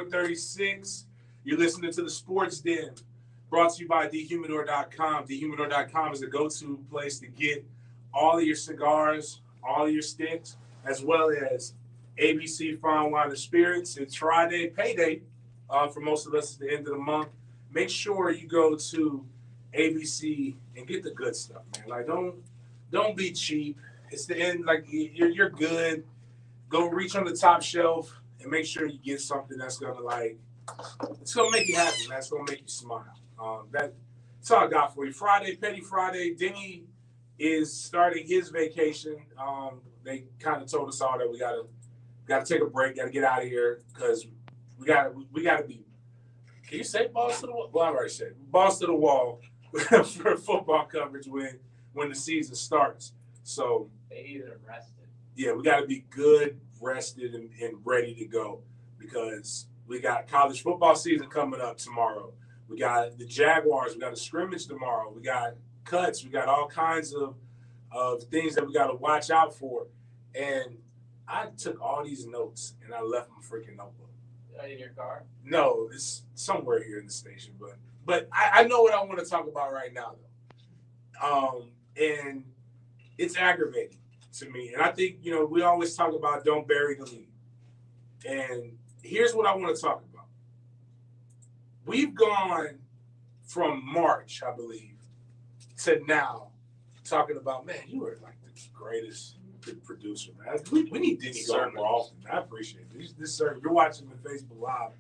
number 36. You're listening to the Sports Den, brought to you by thehumidor.com. Thehumidor.com is the go-to place to get all of your cigars, all of your sticks, as well as ABC Fine Wine and Spirits. It's Friday, payday for most of us at the end of the month. Make sure you go to ABC and get the good stuff, man. Like, don't be cheap. It's the end. Like, you're good. Go reach on the top shelf and make sure you get something that's gonna it's gonna make you happy. That's gonna make you smile. That's all I got for you. Friday, Petty Friday. Denny is starting his vacation. They kind of told us all that we gotta take a break. Gotta get out of here because we gotta be. Can you say balls to the wall? Well, I already said balls to the wall for football coverage when the season starts. So they need it rested. Yeah, we got to be good, rested, and ready to go because we got college football season coming up tomorrow. We got the Jaguars. We got a scrimmage tomorrow. We got cuts. We got all kinds of things that we got to watch out for. And I took all these notes and I left my freaking notebook. In your car? No, it's somewhere here in the station. But I know what I want to talk about right now, though. And it's aggravating to me. And I think, we always talk about don't bury the lead. And here's what I want to talk about. We've gone from March, I believe, to now talking about, man, you were like the greatest producer, man. We need Denny going more often. I appreciate it. This sir, you're watching me Facebook Live.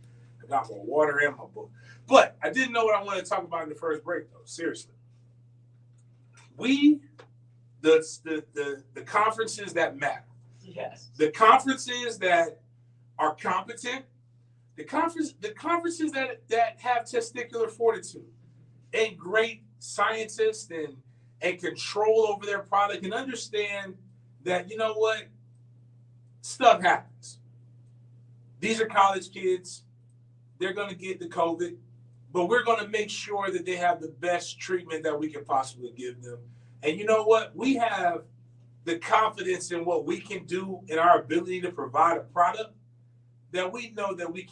I got my water and my book. But I didn't know what I wanted to talk about in the first break, though. Seriously. The conferences that matter. Yes. The conferences that are competent. The conferences that have testicular fortitude and great scientists and control over their product and understand that, you know what, stuff happens. These are college kids. They're going to get the COVID, but we're going to make sure that they have the best treatment that we can possibly give them. And you know what? We have the confidence in what we can do in our ability to provide a product that we know that we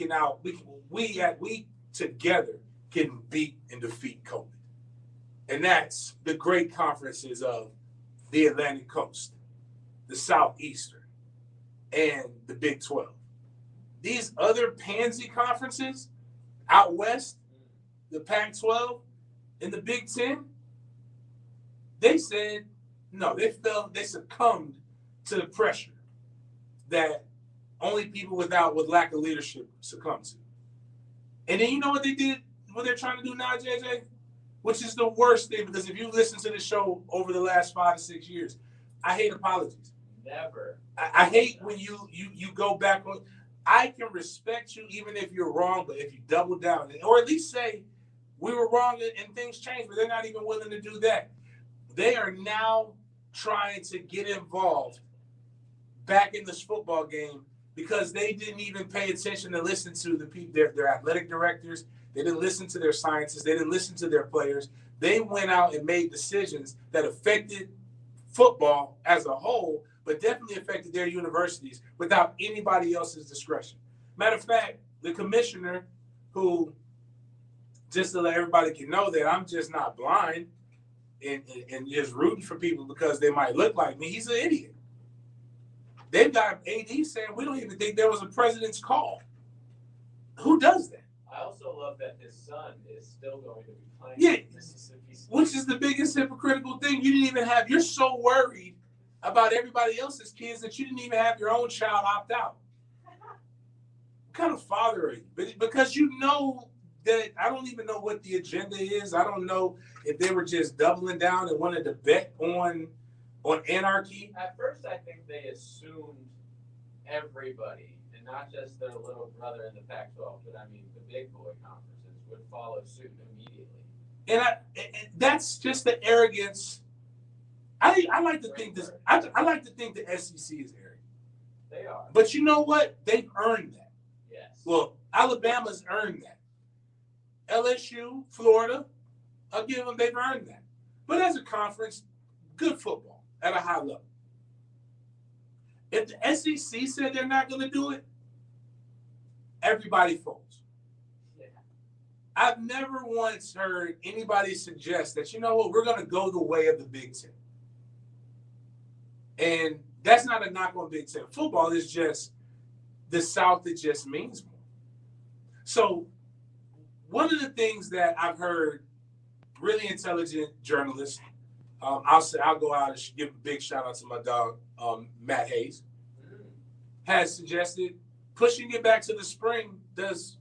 together can beat and defeat COVID. And that's the great conferences of the Atlantic Coast, the Southeastern, and the Big 12. These other pansy conferences out west, the Pac-12 and the Big 10, they said no, they succumbed to the pressure that only people with lack of leadership succumb to. And then you know what they did, what they're trying to do now, JJ? Which is the worst thing, because if you listen to the show over the last 5 to 6 years, I hate apologies. Never. I hate when you go back on. I can respect you even if you're wrong, but if you double down, or at least say we were wrong and things changed, but they're not even willing to do that. They are now trying to get involved back in this football game because they didn't even pay attention to listen to the people, their athletic directors. They didn't listen to their scientists. They didn't listen to their players. They went out and made decisions that affected football as a whole, but definitely affected their universities without anybody else's discretion. Matter of fact, the commissioner, who, just to let everybody can know that I'm just not blind and just rooting for people because they might look like me, he's an idiot. They've got AD saying we don't even think there was a president's call. Who does that? I also love that his son is still going to be playing in Mississippi State. Which is the biggest hypocritical thing. You didn't even have, you're so worried about everybody else's kids that you didn't even have your own child opt out. What kind of father are you? Because you know that I don't even know what the agenda is. I don't know if they were just doubling down and wanted to bet on anarchy. At first, I think they assumed everybody, and not just their little brother in the Pac-12, but I mean the big boy conferences would follow suit immediately. And that's just the arrogance. I like to think this. I like to think the SEC is arrogant. They are. But you know what? They've earned that. Yes. Well, Alabama's earned that. LSU, Florida, I'll give them, they've earned that. But as a conference, good football at a high level. If the SEC said they're not going to do it, everybody folds. Yeah. I've never once heard anybody suggest that, you know what, we're going to go the way of the Big Ten. And that's not a knock on Big Ten football. It's just the South, it just means more. So one of the things that I've heard really intelligent journalists, I'll go out and give a big shout out to my dog, Matt Hayes, has suggested pushing it back to the spring does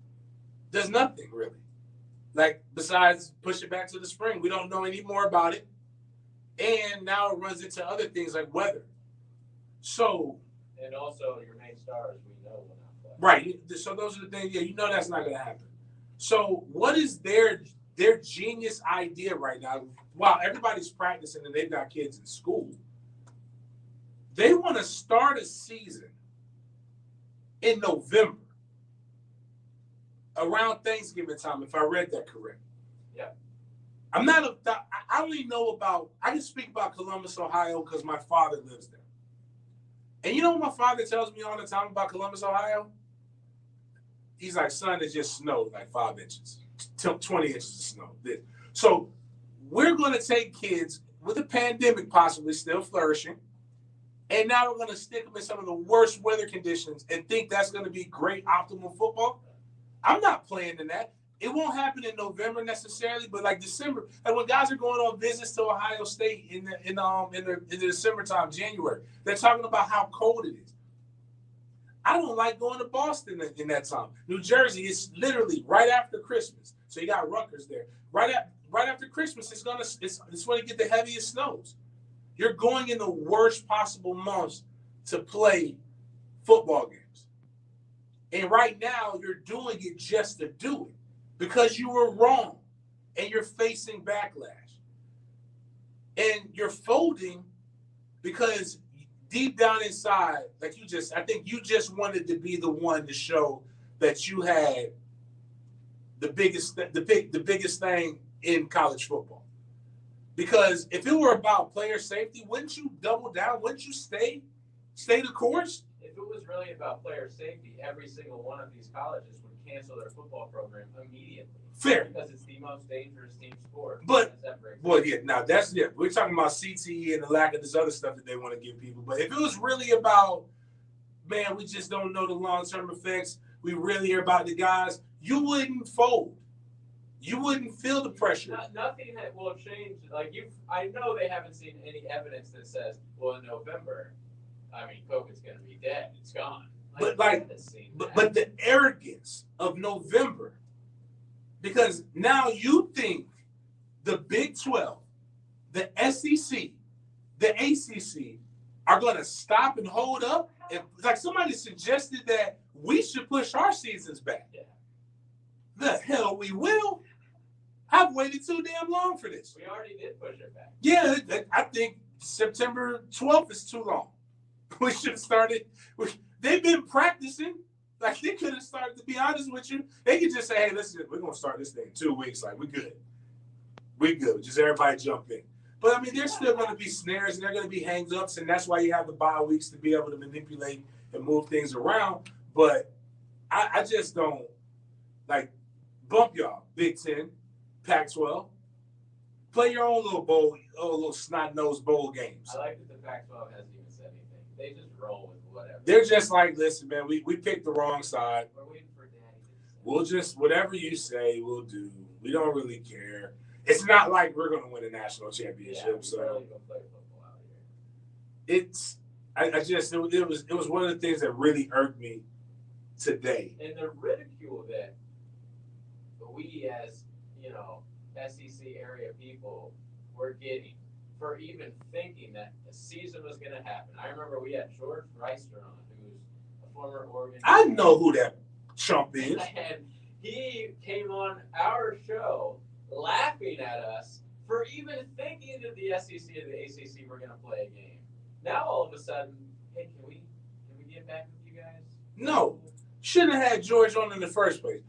nothing really. Like, besides push it back to the spring, we don't know any more about it. And now it runs into other things like weather. So, and also your main stars, we know will not play. Right. So those are the things. Yeah, you know that's not going to happen. So what is their genius idea right now? While everybody's practicing and they've got kids in school, they want to start a season in November, around Thanksgiving time, if I read that correct. Yeah. I only know about, I can speak about Columbus, Ohio, because my father lives there. And you know what my father tells me all the time about Columbus, Ohio? He's like, son, it just snowed like 5 inches, 20 inches of snow. So we're going to take kids with the pandemic possibly still flourishing, and now we're going to stick them in some of the worst weather conditions and think that's going to be great, optimal football. I'm not playing in that. It won't happen in November necessarily, but like December, like when guys are going on visits to Ohio State in the December time, January, they're talking about how cold it is. I don't like going to Boston in that time. New Jersey is literally right after Christmas, so you got Rutgers there. Right after Christmas, it's when you get the heaviest snows. You're going in the worst possible months to play football games, and right now you're doing it just to do it because you were wrong, and you're facing backlash, and you're folding because deep down inside, I think you just wanted to be the one to show that you had the biggest thing in college football. Because if it were about player safety, wouldn't you double down? Wouldn't you stay the course? If it was really about player safety, every single one of these colleges would cancel their football program immediately. Fair. Because it's the most dangerous team sport. But, well, yeah, now that's it. We're talking about CTE and the lack of this other stuff that they want to give people. But if it was really about, man, we just don't know the long-term effects, we really are about the guys, you wouldn't fold. You wouldn't feel the pressure. Nothing will change. I know they haven't seen any evidence that says, well, in November, COVID's going to be dead. It's gone. But the arrogance of November, because now you think the Big 12, the SEC, the ACC are going to stop and hold up. And like somebody suggested that we should push our seasons back. Yeah. The hell we will. I've waited too damn long for this. We already did push it back. Yeah, I think September 12th is too long. We should have started. They've been practicing. Like, they could have started, to be honest with you. They could just say, hey, listen, we're going to start this thing in 2 weeks. Like, we good. We good. Just everybody jump in. But, there's still going to be snares and there are going to be hang-ups, and that's why you have the bye weeks to be able to manipulate and move things around. But I just don't, bump y'all, Big Ten, Pac-12. Play your own little snot-nosed bowl games. I like that the Pac-12 hasn't even said anything. They just roll with whatever. They're just like, listen, man, we picked the wrong side. We're waiting for Daddy. We'll just, whatever you say, we'll do. We don't really care. It's not like we're going to win a national championship. Yeah, so really gonna play football out here. It was one of the things that really irked me today. And the ridicule that we as, SEC area people were getting for even thinking that the season was going to happen. I remember we had George Reister on, who's a former Oregon. I know who that chump is. And he came on our show laughing at us for even thinking that the SEC and the ACC were going to play a game. Now all of a sudden, hey, can we get back with you guys? No. Shouldn't have had George on in the first place.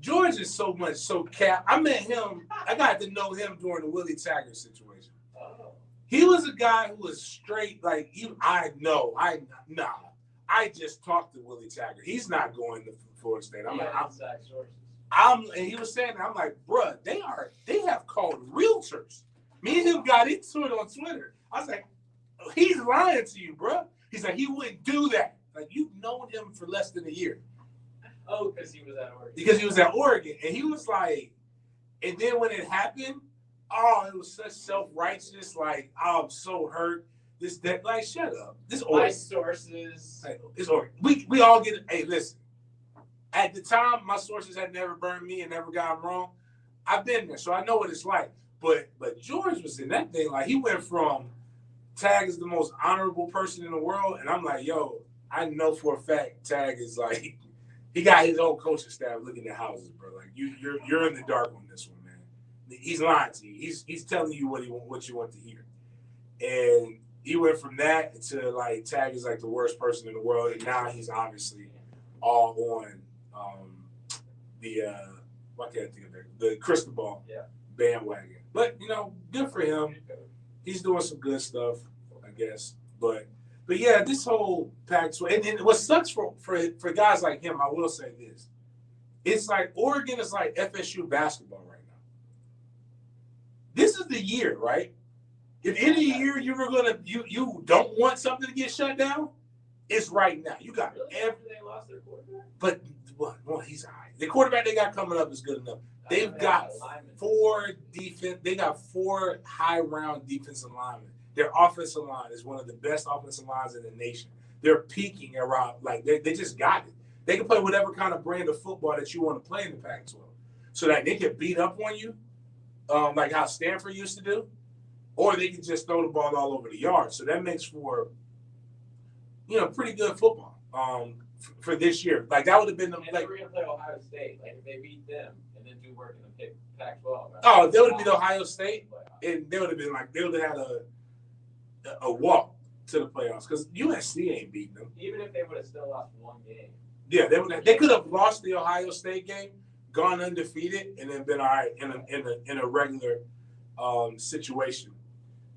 George is so cap. I met him. I got to know him during the Willie Taggart situation. Oh. He was a guy who was straight. I just talked to Willie Taggart. He's not going to Florida State. I'm like, inside sources. and he was saying, I'm like, bruh, they have called realtors. Me and him got into it on Twitter. I was like, he's lying to you, bruh. He's like, he wouldn't do that. Like, you've known him for less than a year. Oh, because he was at Oregon. Because he was at Oregon. And he was like, and then when it happened, oh, it was such self-righteous. Like, oh, I'm so hurt. This, that, like, shut up. This Oregon. My sources. Like, it's Oregon. We all get it. Hey, listen. At the time, my sources had never burned me and never got them wrong. I've been there, so I know what it's like. But George was in that thing. Like, he went from Tag is the most honorable person in the world, and I'm like, yo, I know for a fact Tag is like, he got his own coaching staff looking at houses, bro. Like, you're in the dark on this one, man. He's lying to you. He's telling you what you want to hear. And he went from that to like Tag is like the worst person in the world, and now he's obviously all on what can't I think of it? The crystal ball bandwagon. But good for him. He's doing some good stuff, I guess. But yeah, this whole Pac-12, and what sucks for guys like him, I will say this: it's like Oregon is like FSU basketball right now. This is the year, right? If any year you don't want something to get shut down, it's right now. You got they lost their quarterback. But well, he's all right. The quarterback they got coming up is good enough. They've got 4 defense. They got 4 high-round defensive linemen. Their offensive line is one of the best offensive lines in the nation. They're peaking around like they just got it. They can play whatever kind of brand of football that you want to play in the Pac-12, so that they can beat up on you, like how Stanford used to do, or they can just throw the ball all over the yard. So that makes for pretty good football. For this year, like that would have been the. And they were gonna play Ohio State. Like if they beat them and then do work in the Pac-12. Oh, they would have been Ohio State, and they would have been like they would have had a walk to the playoffs because USC ain't beating them. Even if they would have still lost one game. Yeah, they could have lost the Ohio State game, gone undefeated, and then been all right in a regular situation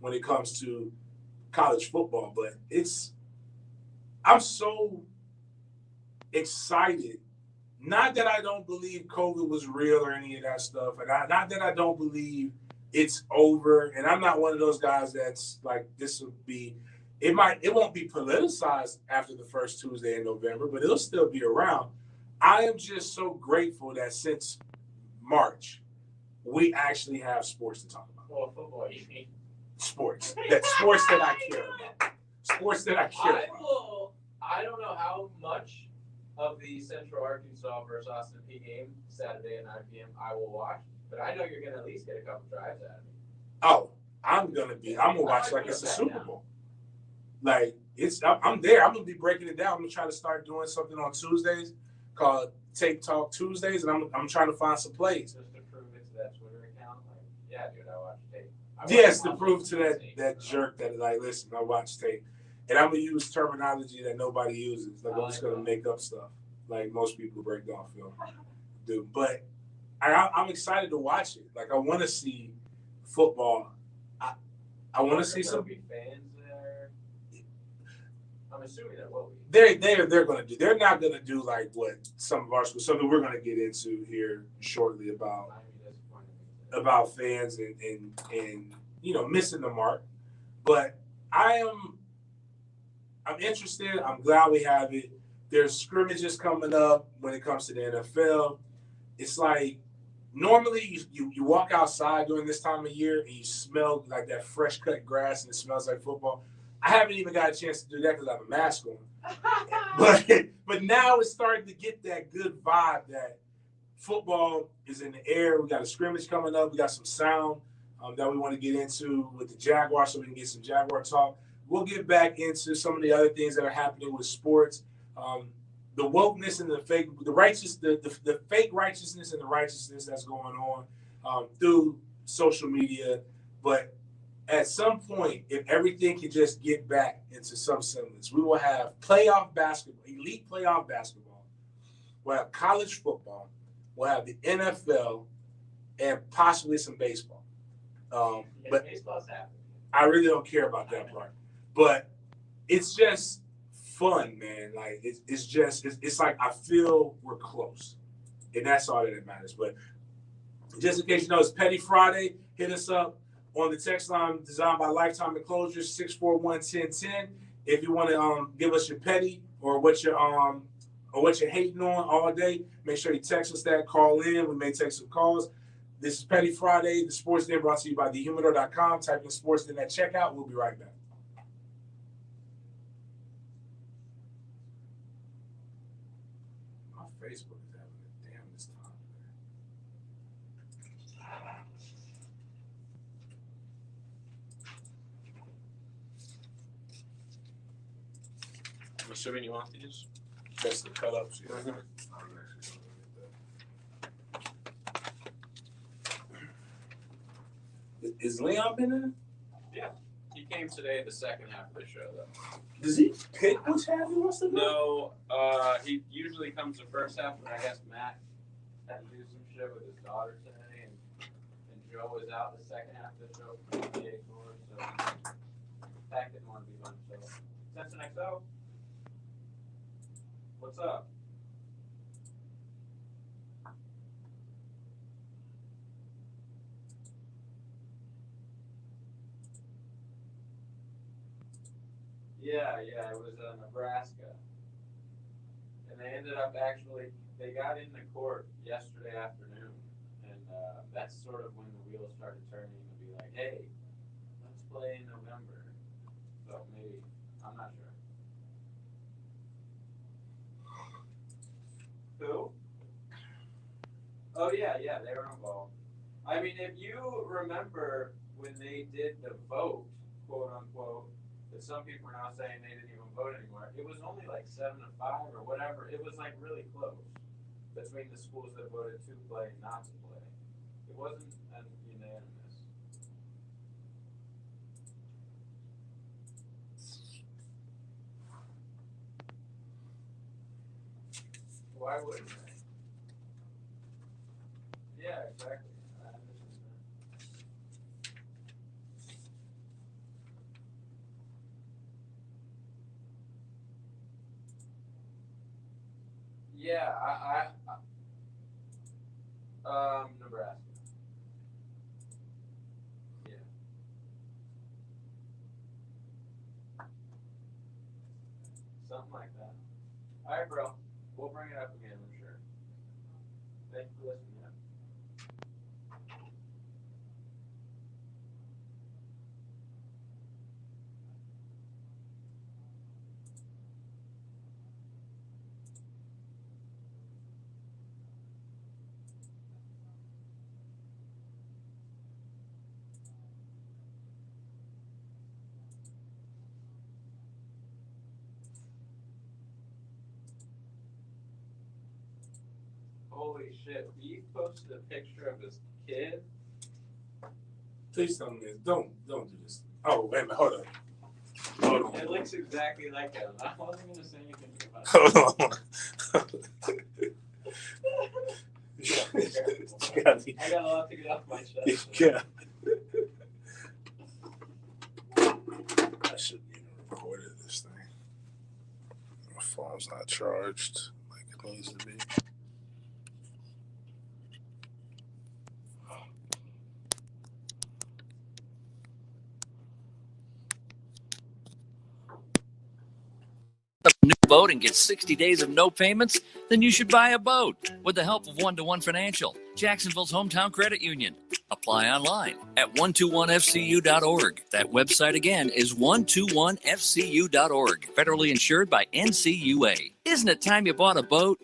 when it comes to college football. But I'm so excited. Not that I don't believe COVID was real or any of that stuff, and not that I don't believe it's over. And I'm not one of those guys that's like this will be. It won't be politicized after the first Tuesday in November, but it'll still be around. I am just so grateful that since March, we actually have sports to talk about. Well, football, you mean? Sports. Sports that I care about. Sports that I care about. I don't know how much of the Central Arkansas versus Austin Peay game Saturday at 9 p.m. I will watch, but I know you're going to at least get a couple drives out of me. Oh, I'm going to watch like it's a Super Bowl. Like, I'm there. I'm going to be breaking it down. I'm going to try to start doing something on Tuesdays called Tape Talk Tuesdays, and I'm trying to find some plays. Just to prove it to that Twitter account? Like, yeah, dude, I watch tape. Yes, to prove to that jerk that, like, listen, I watch tape. And I'm going to use terminology that nobody uses. Like, I'm just going to make up stuff like most people break down film do. But I'm excited to watch it. Like, I want to see football. I want to see some fans there. I'm assuming there will be. They're going to do. They're not going to do like what some of our schools. Something we're going to get into here shortly about fans and missing the mark. But I'm interested. I'm glad we have it. There's scrimmages coming up when it comes to the NFL. It's like normally you walk outside during this time of year and you smell like that fresh cut grass and it smells like football. I haven't even got a chance to do that because I have a mask on. But now it's starting to get that good vibe that football is in the air. We got a scrimmage coming up. We got some sound that we want to get into with the Jaguars so we can get some Jaguar talk. We'll get back into some of the other things that are happening with sports. The wokeness and the fake righteousness and the righteousness that's going on through social media. But at some point, if everything can just get back into some semblance, we will have playoff basketball, elite playoff basketball. We'll have college football. We'll have the NFL and possibly some baseball. But baseball's happening. I really don't care about that part. But it's just fun, man. Like it's like I feel we're close, and that's all that matters. But just in case you know, it's Petty Friday. Hit us up on the text line designed by Lifetime Enclosures 641-1010. If you want to give us your petty or what you're hating on all day, make sure you text us that, call in. We may take some calls. This is Petty Friday, the Sports Den, brought to you by thehumidor.com. Type in Sports Den at checkout. We'll be right back. My Facebook is having a damn this time. I'm assuming you want these? That's the cut ups. Yeah. Mm-hmm. Is Leon been in? Yeah. He came today the second half of the show, though. Does he pick which half he wants to No, go? he usually comes the first half, but I guess Matt had to do some shit with his daughter today, and Joe was out the second half of the show for the PA tour, so Pat didn't want to be on the show. Sensen XO? What's up? Yeah, it was Nebraska. And they ended up they got into court yesterday afternoon. And that's sort of when the wheels started turning to be like, hey, let's play in November. So maybe, I'm not sure. Who? Oh, yeah, they were involved. I mean, if you remember when they did the vote, quote unquote, that some people are now saying they didn't even vote anymore. It was only like 7-5 or whatever. It was like really close between the schools that voted to play and not to play. It wasn't unanimous. Why wouldn't they? Yeah, exactly. I understand that. Yeah, Nebraska. Yeah. Something like that. All right, bro. We'll bring it up again, I'm sure. Thank you for listening. Holy shit, he posted a picture of his kid. Please tell me this. Don't do this. Oh, wait a minute. Hold on. It looks exactly like him. I wasn't going to say anything about it. Hold on. I got a lot to get off my chest. Yeah. I shouldn't even recorded this thing. My phone's not charged like it needs to be. A new boat and get 60 days of no payments? Then you should buy a boat with the help of 1-to-1 Financial, Jacksonville's hometown credit union. Apply online at 121fcu.org. That website again is 121fcu.org. Federally insured by NCUA. Isn't it time you bought a boat?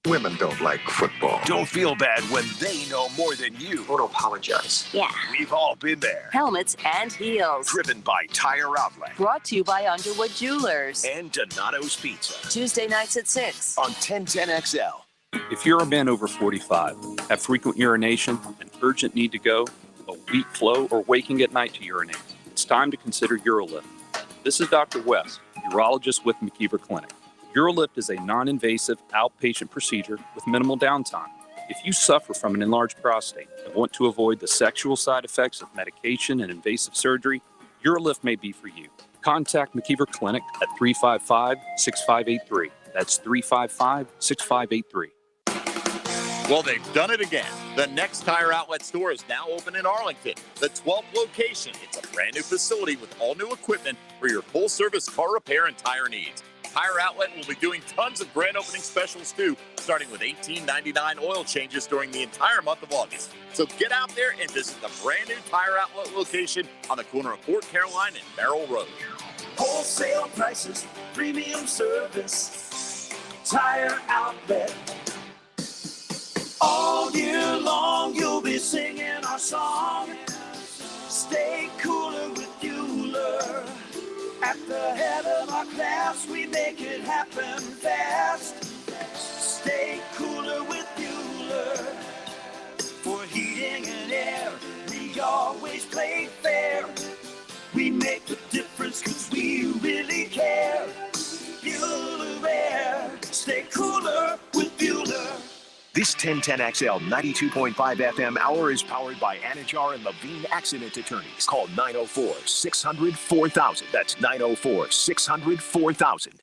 Women don't like football. Don't feel bad when they know more than you. Don't apologize. Yeah. We've all been there. Helmets and heels. Driven by Tire Outlet. Brought to you by Underwood Jewelers. And Donato's Pizza. Tuesday nights at 6. On 1010XL. If you're a man over 45, have frequent urination, an urgent need to go, a weak flow, or waking at night to urinate, it's time to consider UroLift. This is Dr. West, urologist with McKeever Clinic. UroLift is a non-invasive outpatient procedure with minimal downtime. If you suffer from an enlarged prostate and want to avoid the sexual side effects of medication and invasive surgery, UroLift may be for you. Contact McKeever Clinic at 355-6583. That's 355-6583. Well, they've done it again. The Next Tire Outlet store is now open in Arlington, the 12th location. It's a brand new facility with all new equipment for your full-service car repair and tire needs. Tire Outlet will be doing tons of grand opening specials too, starting with $18.99 oil changes during the entire month of August. So get out there and visit the brand new Tire Outlet location on the corner of Fort Caroline and Merrill Road. Wholesale prices, premium service, Tire Outlet. All year long you'll be singing our song. Stay cooler with Bueller. At the head of our class, we make it happen fast. Stay cooler with Bueller. For heating and air, we always play fair. We make the difference because we really care. Bueller Air. Stay cooler with Bueller. This 1010XL 92.5 FM hour is powered by Anajar and Levine Accident Attorneys. Call 904-600-4000. That's 904-600-4000.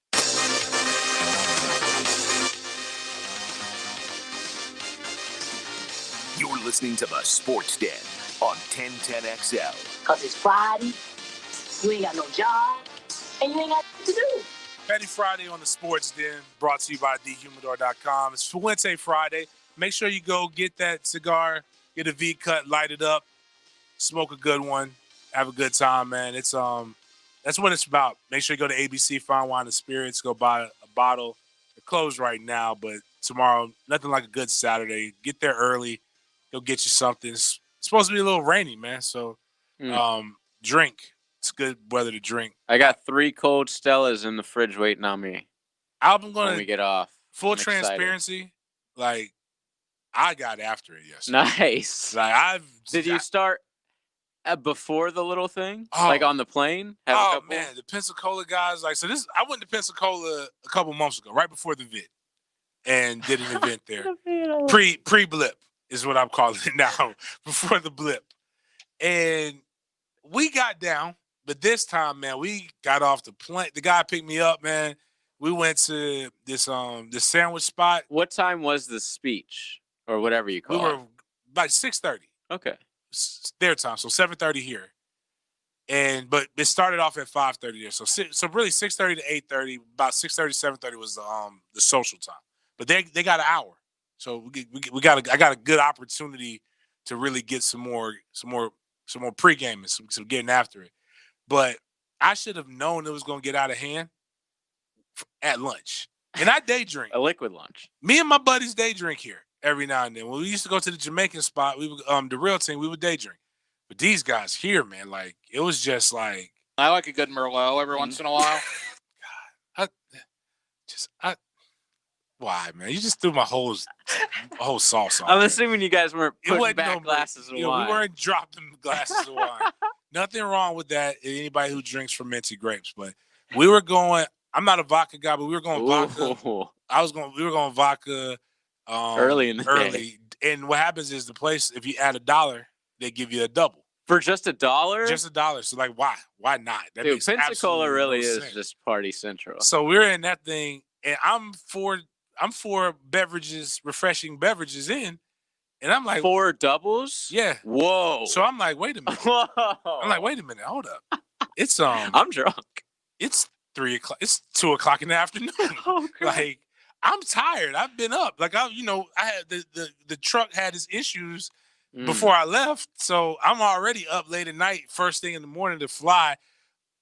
You're listening to the Sports Den on 1010XL. Because it's Friday, you ain't got no job, and you ain't got nothing to do. Petty Friday on the Sports Den, brought to you by thehumidor.com. It's Fuente Friday. Make sure you go get that cigar, get a V-cut, light it up, smoke a good one, have a good time, man. It's that's what it's about. Make sure you go to ABC Fine Wine and Spirits, go buy a bottle. They're closed right now, but tomorrow, nothing like a good Saturday. Get there early, go get you something. It's supposed to be a little rainy, man, so drink. It's good weather to drink. I got 3 cold Stellas in the fridge waiting on me. I'm going when we get off. Full I'm transparency, like, I got after it yesterday. Nice. Like Did you start before the little thing? Oh. Like on the plane? Oh, man, the Pensacola guys, like, so this, I went to Pensacola a couple months ago, right before the vid, and did an event there. Pre-blip is what I'm calling it now, before the blip. And we got down. But this time, man, we got off the plane. The guy picked me up, man. We went to this sandwich spot. What time was the speech or whatever you call it? We were like 6:30. Okay. Their time, so 7:30 here. But it started off at 5:30 there. So really 6:30 to 8:30. About 6:30, 7:30 was the social time. But they got an hour, so I got a good opportunity to really get some more pregame and some getting after it. But I should have known it was going to get out of hand at lunch. And I day drink. A liquid lunch. Me and my buddies day drink here every now and then. When we used to go to the Jamaican spot, we would, the real team, we would day drink. But these guys here, man, like, it was just like. I like a good Merlot every once in a while. Why, man? You just threw my whole sauce on. I'm assuming you guys weren't putting back glasses of wine. We weren't dropping glasses of wine. Nothing wrong with that. Anybody who drinks fermented grapes, but we were going. I'm not a vodka guy, but we were going vodka. We were going vodka early in the day. And what happens is the place, if you add $1, they give you a double for just $1. Just $1. So like, why not? That Dude, Pensacola really is sense. just party central. So we're in that thing, and I'm four beverages, refreshing beverages in. And I'm like, 4 doubles? Yeah. Whoa. So I'm like, wait a minute. Whoa. I'm like, wait a minute. Hold up. It's I'm drunk. It's 3 o'clock. It's 2 o'clock in the afternoon. Oh, like, I'm tired. I've been up. Like, I had the truck had its issues before I left. So I'm already up late at night, first thing in the morning to fly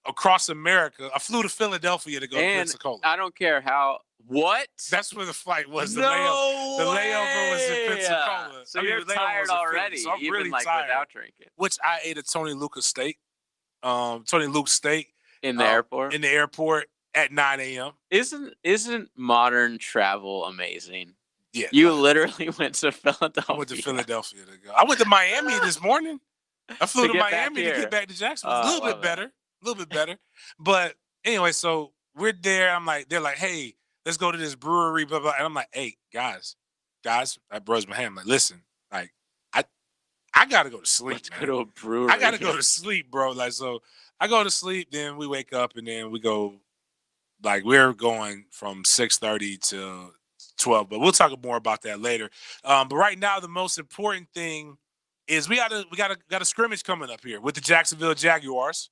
across America. I flew to Philadelphia to go to Pensacola. I don't care how. What? That's where the flight was. The no layover was in Pensacola. So you're tired already, so I'm even really like tired. Without drinking. Which I ate a Tony Luke's steak. Tony Luke's steak. In the airport? In the airport at 9 a.m. Isn't modern travel amazing? Yeah. You literally went to Philadelphia. I went to Philadelphia to go. I went to Miami this morning. I flew to Miami to get back to Jacksonville. A little bit better. But anyway, so we're there. They're like, hey, let's go to this brewery, blah, blah. And I'm like, hey, guys, I bros my hand. I'm like, listen, like, I I gotta go to sleep. Let's go to a brewery. I gotta go to sleep, bro. Like, so I go to sleep, then we wake up, and then we go. Like, we're going from 6:30 to 12, but we'll talk more about that later. But right now, the most important thing is we got a scrimmage coming up here with the Jacksonville Jaguars,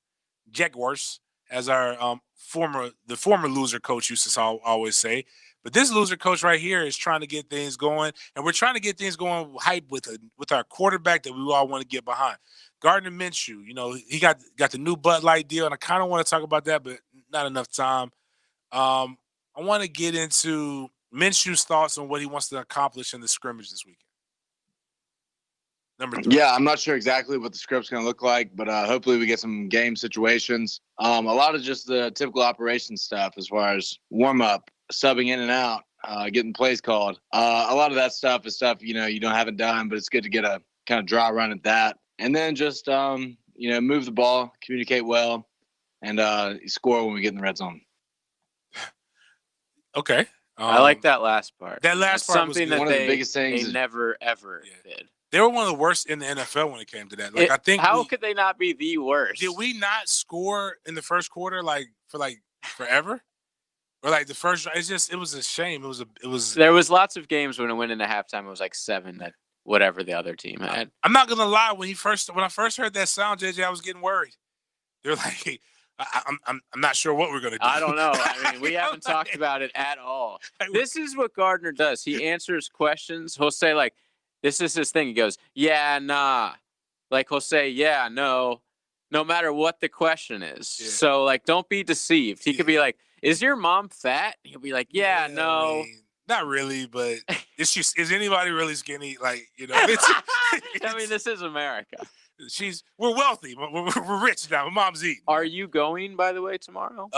as our former loser coach used to always say. But this loser coach right here is trying to get things going, and we're trying to get things going hype with our quarterback that we all want to get behind. Gardner Minshew, he got the new Bud Light deal, and I kind of want to talk about that, but not enough time. I want to get into Minshew's thoughts on what he wants to accomplish in the scrimmage this weekend. Number 3. Yeah, I'm not sure exactly what the script's going to look like, but hopefully we get some game situations. A lot of just the typical operation stuff as far as warm-up, subbing in and out, getting plays called. A lot of that stuff is stuff, you haven't done, but it's good to get a kind of dry run at that. And then just, move the ball, communicate well, and score when we get in the red zone. Okay. I like that last part. That last part was something that one of the biggest things they never, ever did. They were one of the worst in the NFL when it came to that. Like, I think how could they not be the worst? Did we not score in the first quarter for forever? Or like the first? It was a shame. It was. There was lots of games when it went into halftime. It was like 7 that whatever the other team had. I'm not gonna lie. When I first heard that sound, JJ, I was getting worried. They're like, I'm not sure what we're gonna do. I don't know. I mean, we haven't talked about it at all. This is what Gardner does. He answers questions. He'll say like, this is his thing. He goes, yeah, nah. Like he'll say, yeah, no matter what the question is. Yeah. So like, don't be deceived. He could be like, is your mom fat? He'll be like, yeah, no. I mean, not really, but is anybody really skinny? Like, I mean, this is America. We're wealthy. We're rich now. My mom's eating. Are you going, by the way, tomorrow?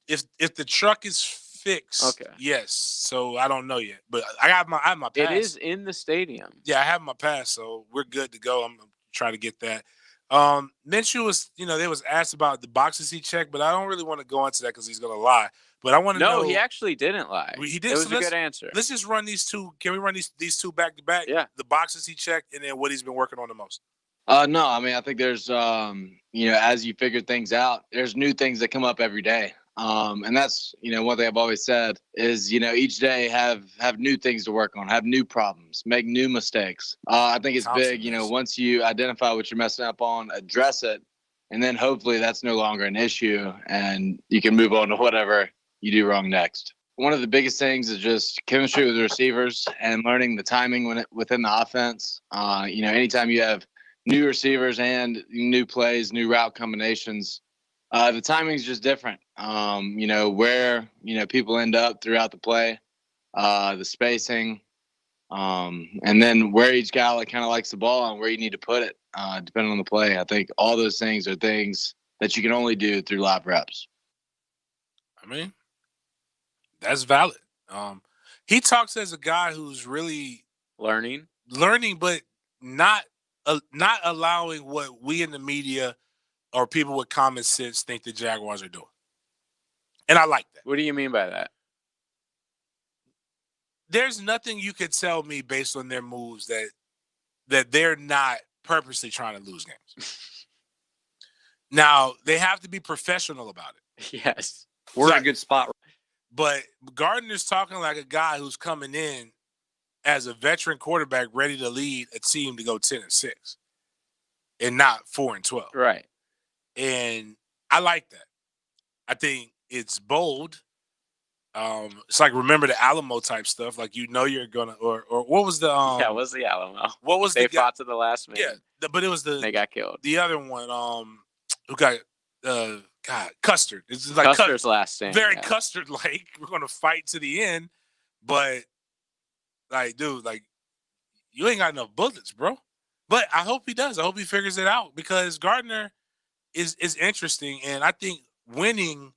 If the truck is fixed, okay. Yes. So I don't know yet, but I have my pass. It is in the stadium. Yeah, I have my pass, so we're good to go. I'm trying to get that. Minshew was, they was asked about the boxes he checked, but I don't really want to go into that because he's gonna lie. But I want to know. No, he actually didn't lie. He did. It was a good answer. Let's just run these two. Can we run these two back to back? Yeah. The boxes he checked, and then what he's been working on the most. No, I mean, I think there's, as you figure things out, there's new things that come up every day. And that's, one thing I've always said is, each day have new things to work on, have new problems, make new mistakes. I think it's big, once you identify what you're messing up on, address it, and then hopefully that's no longer an issue and you can move on to whatever you do wrong next. One of the biggest things is just chemistry with the receivers and learning the timing within the offense. Anytime you have new receivers and new plays, new route combinations, the timing is just different. Where, people end up throughout the play, the spacing, and then where each guy kind of likes the ball and where you need to put it, depending on the play. I think all those things are things that you can only do through live reps. I mean, that's valid. He talks as a guy who's really learning, but not allowing what we in the media or people with common sense think the Jaguars are doing. And I like that. What do you mean by that? There's nothing you could tell me based on their moves that they're not purposely trying to lose games. Now, they have to be professional about it. Yes. We're in a good spot. But Gardner's talking like a guy who's coming in as a veteran quarterback ready to lead a team to go 10-6 and not 4-12. Right. And I like that. I think it's bold. It's like, remember the Alamo type stuff. Like, you're gonna, or what was the what was the Alamo? What was they fought to the last minute? Yeah, but it was they got killed. The other one, who got Custard. It's like Custer's last stand. Very Custard like. We're gonna fight to the end, but like, dude, like, you ain't got enough bullets, bro. But I hope he does. I hope he figures it out because Gardner is interesting, and I think winning.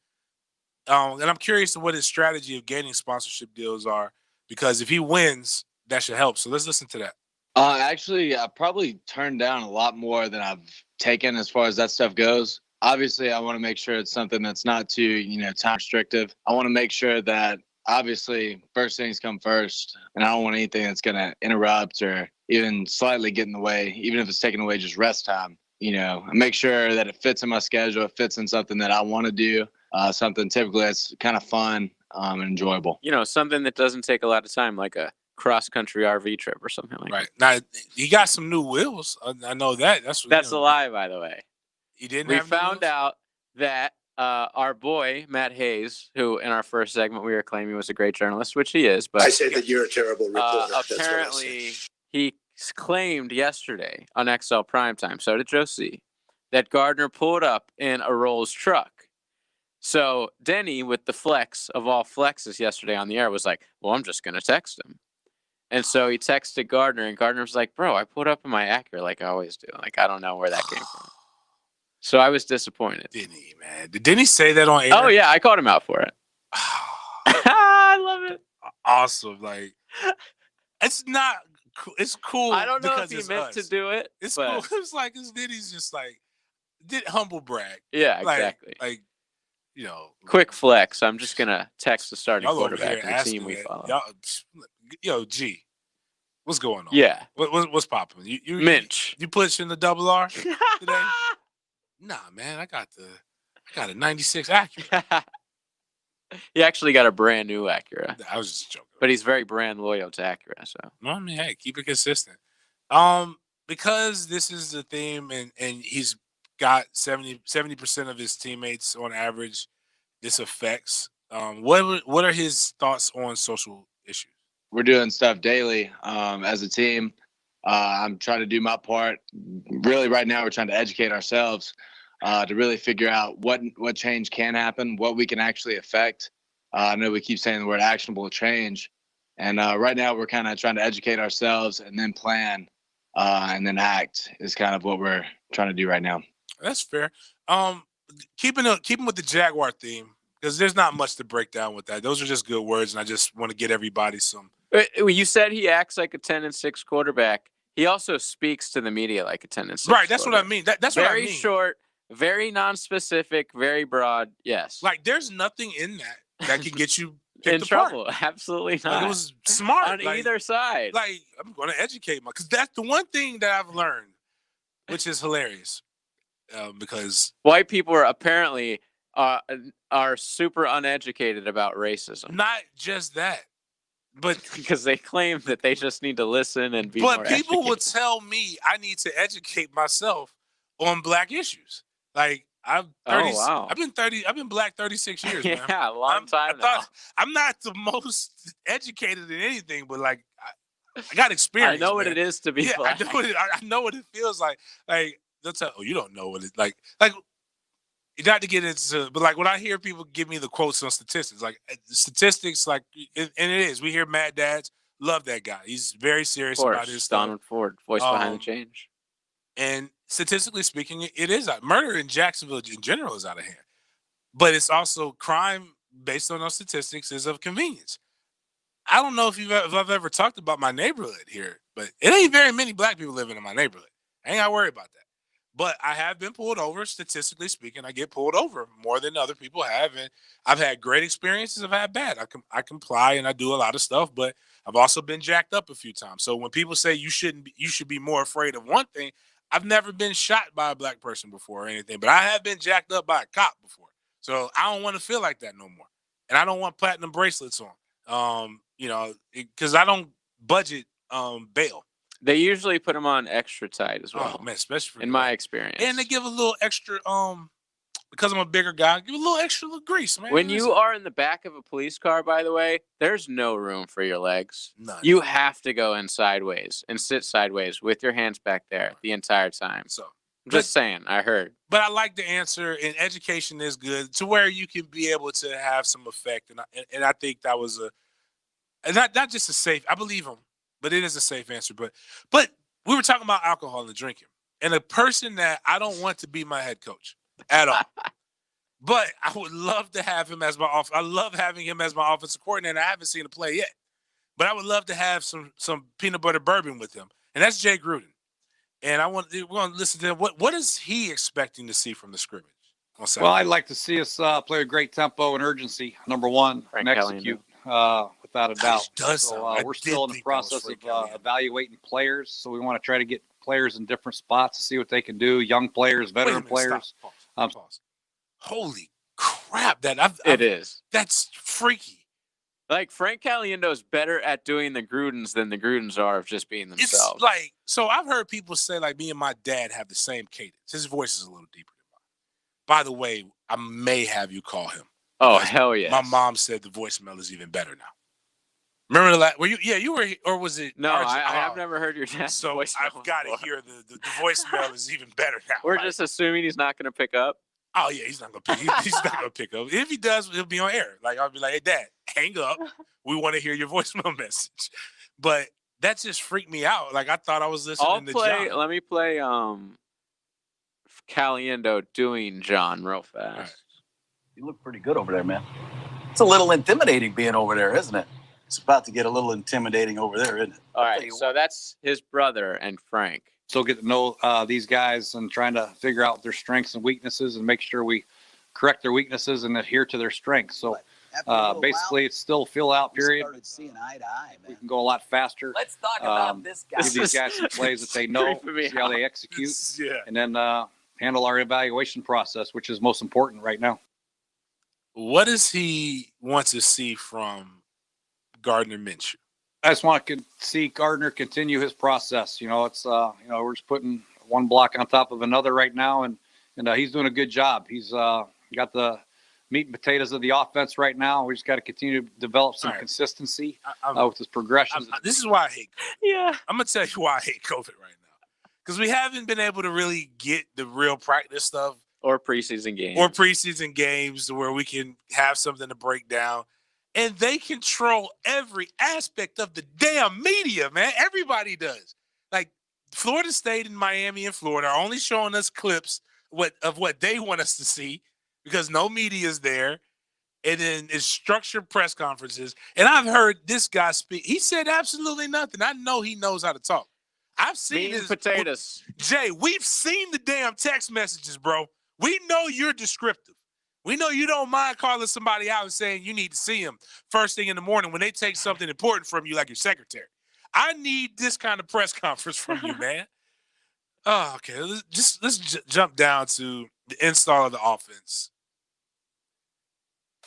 And I'm curious to what his strategy of gaining sponsorship deals are, because if he wins, that should help. So let's listen to that. Actually, I probably turned down a lot more than I've taken as far as that stuff goes. Obviously, I want to make sure it's something that's not too, time restrictive. I want to make sure that obviously first things come first, and I don't want anything that's going to interrupt or, even slightly get in the way, even if it's taking away just rest time, and make sure that it fits in my schedule, it fits in something that I want to do, something typically that's kind of fun and enjoyable. Something that doesn't take a lot of time, like a cross-country RV trip or something like that. Right. Now, he got some new wheels. I know that. That's a lie, by the way. He didn't We have found out that our boy, Matt Hayes, who in our first segment we were claiming was a great journalist, which he is. But I say that you're a terrible reporter. Apparently, he claimed yesterday on XL Primetime, so did Joe C., that Gardner pulled up in a Rolls truck. So Denny, with the flex of all flexes yesterday on the air, was like, well, I'm just going to text him. And so he texted Gardner, and Gardner was like, bro, I pulled up in my Acura like I always do. Like, I don't know where that came from. So I was disappointed. Didn't he, man? Didn't he say that on air? Oh, yeah. I called him out for it. I love it. Awesome. Like, it's not, it's cool. I don't know because if he it's meant us. to do it. It's but... cool. It's like, Denny's just like, humble brag. Yeah, exactly. Like, quick flex. I'm just going to text the starting y'all quarterback of the team we follow. Yo, G, what's going on? Yeah. What's popping? You Minch. You pushing the double R today? Nah, man, I got a 96 Acura. He actually got a brand new Acura. I was just joking. But he's very brand loyal to Acura, so. Well, I mean, hey, keep it consistent. Because this is the theme and he's got 70% of his teammates on average this affects. What are his thoughts on social issues? We're doing stuff daily as a team. I'm trying to do my part. Really, right now, we're trying to educate ourselves to really figure out what change can happen, what we can actually affect. I know we keep saying the word actionable change. And right now, we're kind of trying to educate ourselves and then plan and then act is kind of what we're trying to do right now. That's fair. Keeping with the Jaguar theme, because there's not much to break down with that. Those are just good words, and I just want to get everybody some. You said he acts like a 10-6 quarterback. He also speaks to the media like a 10-6. Right, that's what I mean. That's what I mean. Very short, very non-specific, very broad. Yes. Like there's nothing in that can get you in trouble. Absolutely not. Like, it was smart on either side. Like I'm going to educate because that's the one thing that I've learned, which is hilarious, because white people are apparently are super uneducated about racism. Not just that. But because they claim that they just need to listen and be more But people educated. would tell me I need to educate myself on black issues. Like I've been black 36 years, man. Yeah, a long time now. I'm not the most educated in anything, but like I got experience. I know what it is to be black. I know what it feels like. Like they'll tell, you don't know what it's like not to get into, but like when I hear people give me the quotes on statistics, like statistics, like, and it is, we hear Mad Dads, love that guy. He's very serious about his stuff. Donald Ford, voice behind the change. And statistically speaking, it is murder in Jacksonville in general is out of hand, but it's also crime based on those statistics is of convenience. I don't know if I've ever talked about my neighborhood here, but it ain't very many black people living in my neighborhood. I ain't got to worry about that. But I have been pulled over, statistically speaking. I get pulled over more than other people have. And I've had great experiences. I've had bad. I comply and I do a lot of stuff, but I've also been jacked up a few times. So when people say you should be more afraid of one thing, I've never been shot by a black person before or anything, but I have been jacked up by a cop before. So I don't want to feel like that no more. And I don't want platinum bracelets on, because I don't budget bail. They usually put them on extra tight as well. Oh man, especially in my experience. And they give a little extra, because I'm a bigger guy, give a little extra grease, man. When you are in the back of a police car, by the way, there's no room for your legs. None. You have to go in sideways and sit sideways with your hands back there the entire time. So I'm just saying, I heard. But I like the answer, and education is good to where you can be able to have some effect. And I think that was not just a safe. I believe him. But it is a safe answer. But we were talking about alcohol and drinking. And a person that I don't want to be my head coach at all. But I would love to have him as my I love having him as my offensive coordinator. I haven't seen him play yet. But I would love to have some peanut butter bourbon with him. And that's Jay Gruden. And we're going to listen to him. What is he expecting to see from the scrimmage? Well, I'd like to see us play a great tempo and urgency, number one, and execute with without a doubt. does So sound. I we're did still in the think that was process Frank of Caliendo. evaluating players. So we want to try to get players in different spots to see what they can do. Young players, Wait a veteran minute, players. stop. Pause. Holy crap! It is. That's freaky. Like Frank Caliendo is better at doing the Grudens than the Grudens are of just being themselves. It's like, so I've heard people say like me and my dad have the same cadence. His voice is a little deeper than mine. By the way, I may have you call him. Oh, hell yes. My mom said the voicemail is even better now. Remember that? Were you? Yeah, you were. Or was it? No, I have never heard your dad's So voicemail I've got to hear the voicemail is even better now. We're Like, just assuming he's not going to pick up. oh yeah, he's not gonna pick. He's not gonna pick up. If he does, he'll be on air. Like I'll be like, hey Dad, hang up. We want to hear your voicemail message. But that just freaked me out. Like I thought I was listening to John. Let me play Caliendo doing John real fast. Right. You look pretty good over there, man. It's a little intimidating being over there, isn't it? It's about to get a little intimidating over there, isn't it? All right, so that's his brother and Frank. So get to know these guys and trying to figure out their strengths and weaknesses and make sure we correct their weaknesses and adhere to their strengths. So basically, it's still a fill-out period. Started seeing eye to eye, man. We can go a lot faster. Let's talk about this guy. Give these guys some plays that they know, see how they execute, and then handle our evaluation process, which is most important right now. What does he want to see from Gardner Minshew? I just want to see Gardner continue his process. It's we're just putting one block on top of another right now, and he's doing a good job. He's got the meat and potatoes of the offense right now. We just got to continue to develop some consistency with his progressions. This is why I hate COVID. Yeah. I'm going to tell you why I hate COVID right now. Because we haven't been able to really get the real practice stuff. Or preseason games. Where we can have something to break down. And they control every aspect of the damn media, man. Everybody does. Like Florida State and Miami and Florida are only showing us clips of what they want us to see because no media is there. And then it's structured press conferences. And I've heard this guy speak. He said absolutely nothing. I know he knows how to talk. I've seen his potatoes. Jay, we've seen the damn text messages, bro. We know you're descriptive. We know you don't mind calling somebody out and saying you need to see them first thing in the morning when they take something important from you, like your secretary. I need this kind of press conference from you, man. Oh, okay. Let's jump down to the install of the offense.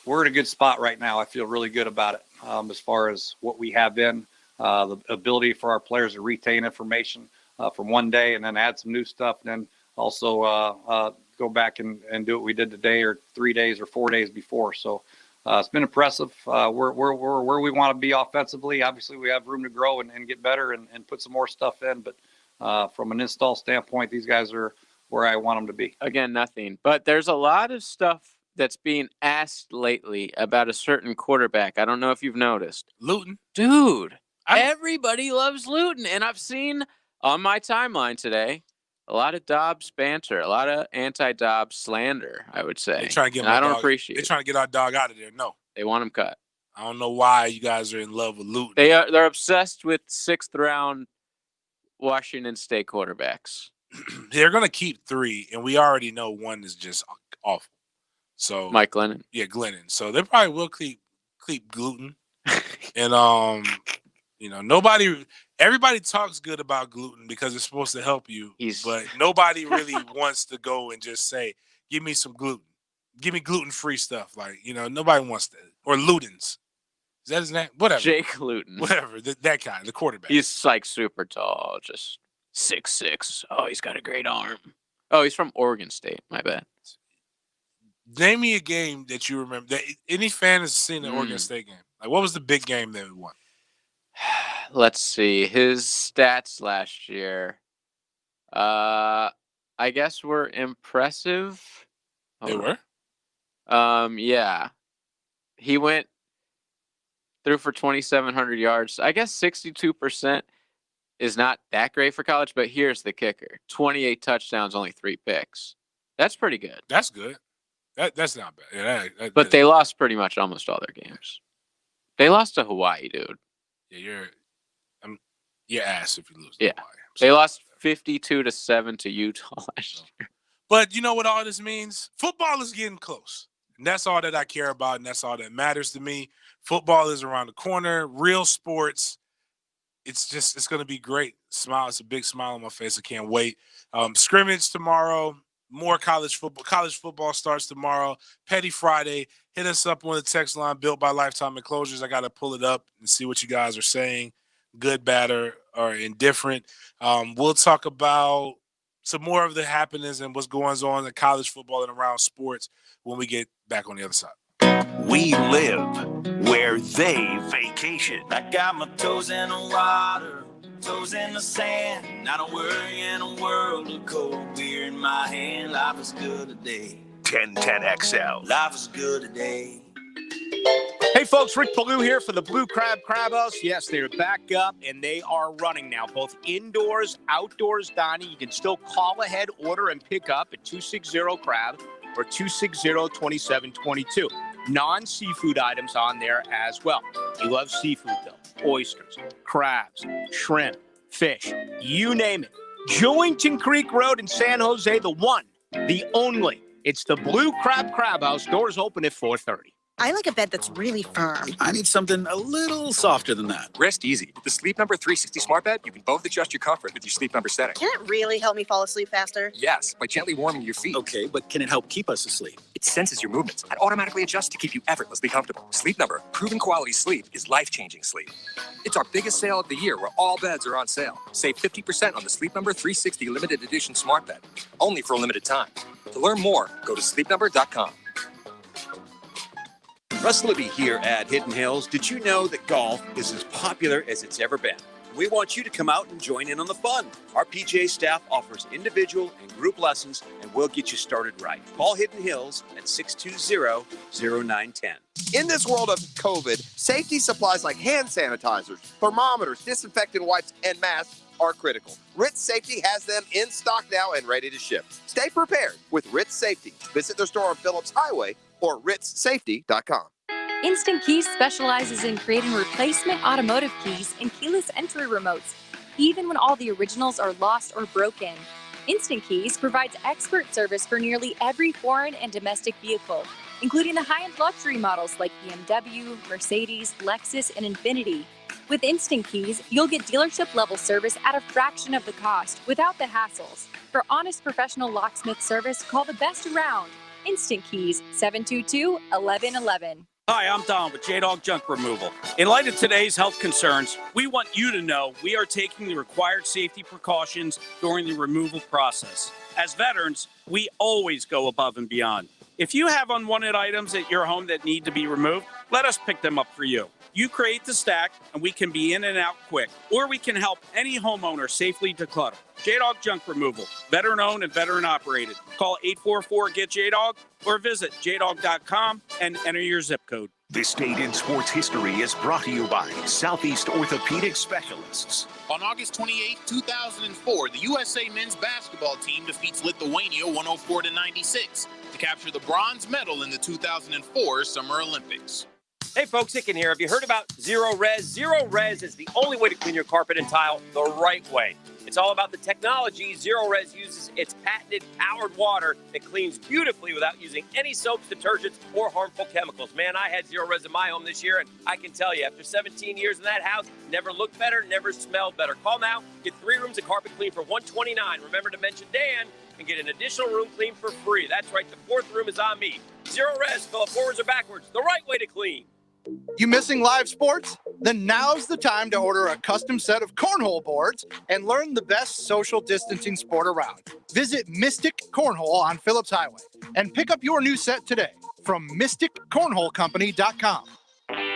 We're in a good spot right now. I feel really good about it as far as what we have been, the ability for our players to retain information from one day and then add some new stuff, and then also go back and do what we did today or 3 days or 4 days before. So it's been impressive. We're where we want to be offensively. Obviously, we have room to grow and get better and put some more stuff in. But from an install standpoint, these guys are where I want them to be. Again, nothing. But there's a lot of stuff that's being asked lately about a certain quarterback. I don't know if you've noticed. Luton. Dude, everybody loves Luton. And I've seen on my timeline today a lot of Dobbs banter, a lot of anti-Dobbs slander, I would say. They're trying to get I don't appreciate They're it. trying to get our dog out of there. No. They want him cut. I don't know why you guys are in love with Luton. They're obsessed with 6th round Washington State quarterbacks. They're going to keep 3, and we already know one is just awful. So Mike Glennon. Yeah, Glennon. So they probably will keep gluten. And everybody talks good about gluten because it's supposed to help you, but nobody really wants to go and just say, give me some gluten. Give me gluten-free stuff. Like, nobody wants that. Or Luton's. Is that his name? Whatever. Jake Luton. Whatever. That guy, the quarterback. He's like super tall, just 6'6". Oh, he's got a great arm. Oh, he's from Oregon State. My bad. Name me a game that you remember. That any fan has seen the Oregon State game. Like, what was the big game that we won? Let's see. His stats last year, I guess, were impressive. They were? Yeah. He threw for 2,700 yards. I guess 62% is not that great for college, but here's the kicker. 28 touchdowns, only 3 picks. That's pretty good. That's good. That's not bad. Yeah, but they lost pretty much almost all their games. They lost to Hawaii, dude. Yeah, you're ass if you lose to Yeah. Hawaii. They lost 52-7 to Utah last year. But you know what all this means? Football is getting close. And that's all that I care about, and that's all that matters to me. Football is around the corner. Real sports. It's going to be great. Smile. It's a big smile on my face. I can't wait. Scrimmage tomorrow. More college football. College football starts tomorrow. Petty Friday. Hit us up on the text line, Built by Lifetime Enclosures. I got to pull it up and see what you guys are saying, good, bad, or indifferent. We'll talk about some more of the happenings and what's going on in college football and around sports when we get back on the other side. We live where they vacation. I got my toes in the water, toes in the sand. Not a worry in a world of cold beer in my hand. Life is good today. 1010XL. Life is good today. Hey folks, Rick Ballou here for the Blue Crab Crab House. Yes, they're back up and they are running now, both indoors, outdoors dining. You can still call ahead, order, and pick up at 260-CRAB or 260-2722. Non-seafood items on there as well. You love seafood though. Oysters, crabs, shrimp, fish, you name it. Jewington Creek Road in San Jose, the one, the only. It's the Blue Crab Crab House. Doors open at 4:30. I like a bed that's really firm. I need something a little softer than that. Rest easy. With the Sleep Number 360 smart bed, you can both adjust your comfort with your Sleep Number setting. Can it really help me fall asleep faster? Yes, by gently warming your feet. Okay, but can it help keep us asleep? It senses your movements and automatically adjusts to keep you effortlessly comfortable. Sleep Number, proven quality sleep is life-changing sleep. It's our biggest sale of the year where all beds are on sale. Save 50% on the Sleep Number 360 limited edition smart bed, only for a limited time. To learn more, go to sleepnumber.com. Russ Libby here at Hidden Hills. Did you know that golf is as popular as it's ever been? We want you to come out and join in on the fun. Our PGA staff offers individual and group lessons, and we'll get you started right. Call Hidden Hills at 620-0910. In this world of COVID, safety supplies like hand sanitizers, thermometers, disinfectant wipes, and masks are critical. Ritz Safety has them in stock now and ready to ship. Stay prepared with Ritz Safety. Visit their store on Phillips Highway or ritzsafety.com. Instant Keys specializes in creating replacement automotive keys and keyless entry remotes, even when all the originals are lost or broken. Instant Keys provides expert service for nearly every foreign and domestic vehicle, including the high-end luxury models like BMW, Mercedes, Lexus, and Infiniti. With Instant Keys, you'll get dealership-level service at a fraction of the cost without the hassles. For honest professional locksmith service, call the best around. Instant Keys, 722-1111. Hi, I'm Don with J-Dog Junk Removal. In light of today's health concerns, we want you to know we are taking the required safety precautions during the removal process. As veterans, we always go above and beyond. If you have unwanted items at your home that need to be removed, let us pick them up for you. You create the stack, and we can be in and out quick. Or we can help any homeowner safely declutter. J-Dog Junk Removal, veteran-owned and veteran-operated. Call 844-GET-JDOG or visit jdog.com and enter your zip code. This date in sports history is brought to you by Southeast Orthopedic Specialists. On August 28, 2004, the USA men's basketball team defeats Lithuania 104-96 to capture the bronze medal in the 2004 Summer Olympics. Hey folks, Icken here. Have you heard about Zero Res? Zero Res is the only way to clean your carpet and tile the right way. It's all about the technology. Zero Res uses its patented powered water that cleans beautifully without using any soaps, detergents, or harmful chemicals. Man, I had Zero Res in my home this year, and I can tell you, after 17 years in that house, never looked better, never smelled better. Call now, get 3 rooms of carpet clean for $129. Remember to mention Dan and get an additional room clean for free. That's right, the 4th room is on me. Zero Res, fill it forwards or backwards, the right way to clean. You missing live sports? Then now's the time to order a custom set of cornhole boards and learn the best social distancing sport around. Visit Mystic Cornhole on Phillips Highway and pick up your new set today from mysticcornholecompany.com.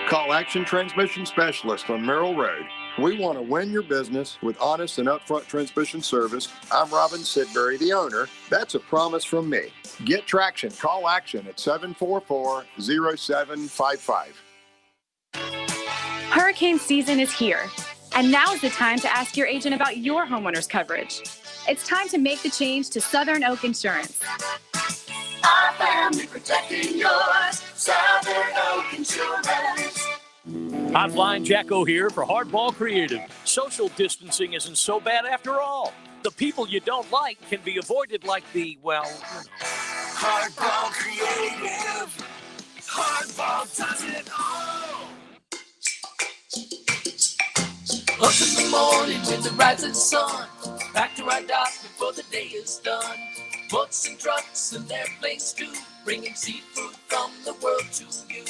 Call Action Transmission Specialist on Merrill Road. We want to win your business with honest and upfront transmission service. I'm Robin Sidbury, the owner. That's a promise from me. Get traction. Call Action at 744-0755. Hurricane season is here, and now is the time to ask your agent about your homeowner's coverage. It's time to make the change to Southern Oak Insurance. Our family protecting yours. Southern Oak Insurance. I'm Flying Jacko here for Hardball Creative. Social distancing isn't so bad after all. The people you don't like can be avoided like the, well, Hardball Creative. Hardball does it all. Up in the morning with the rising sun, back to our dock before the day is done. Boats and trucks and airplanes too, bringing seafood from the world to you.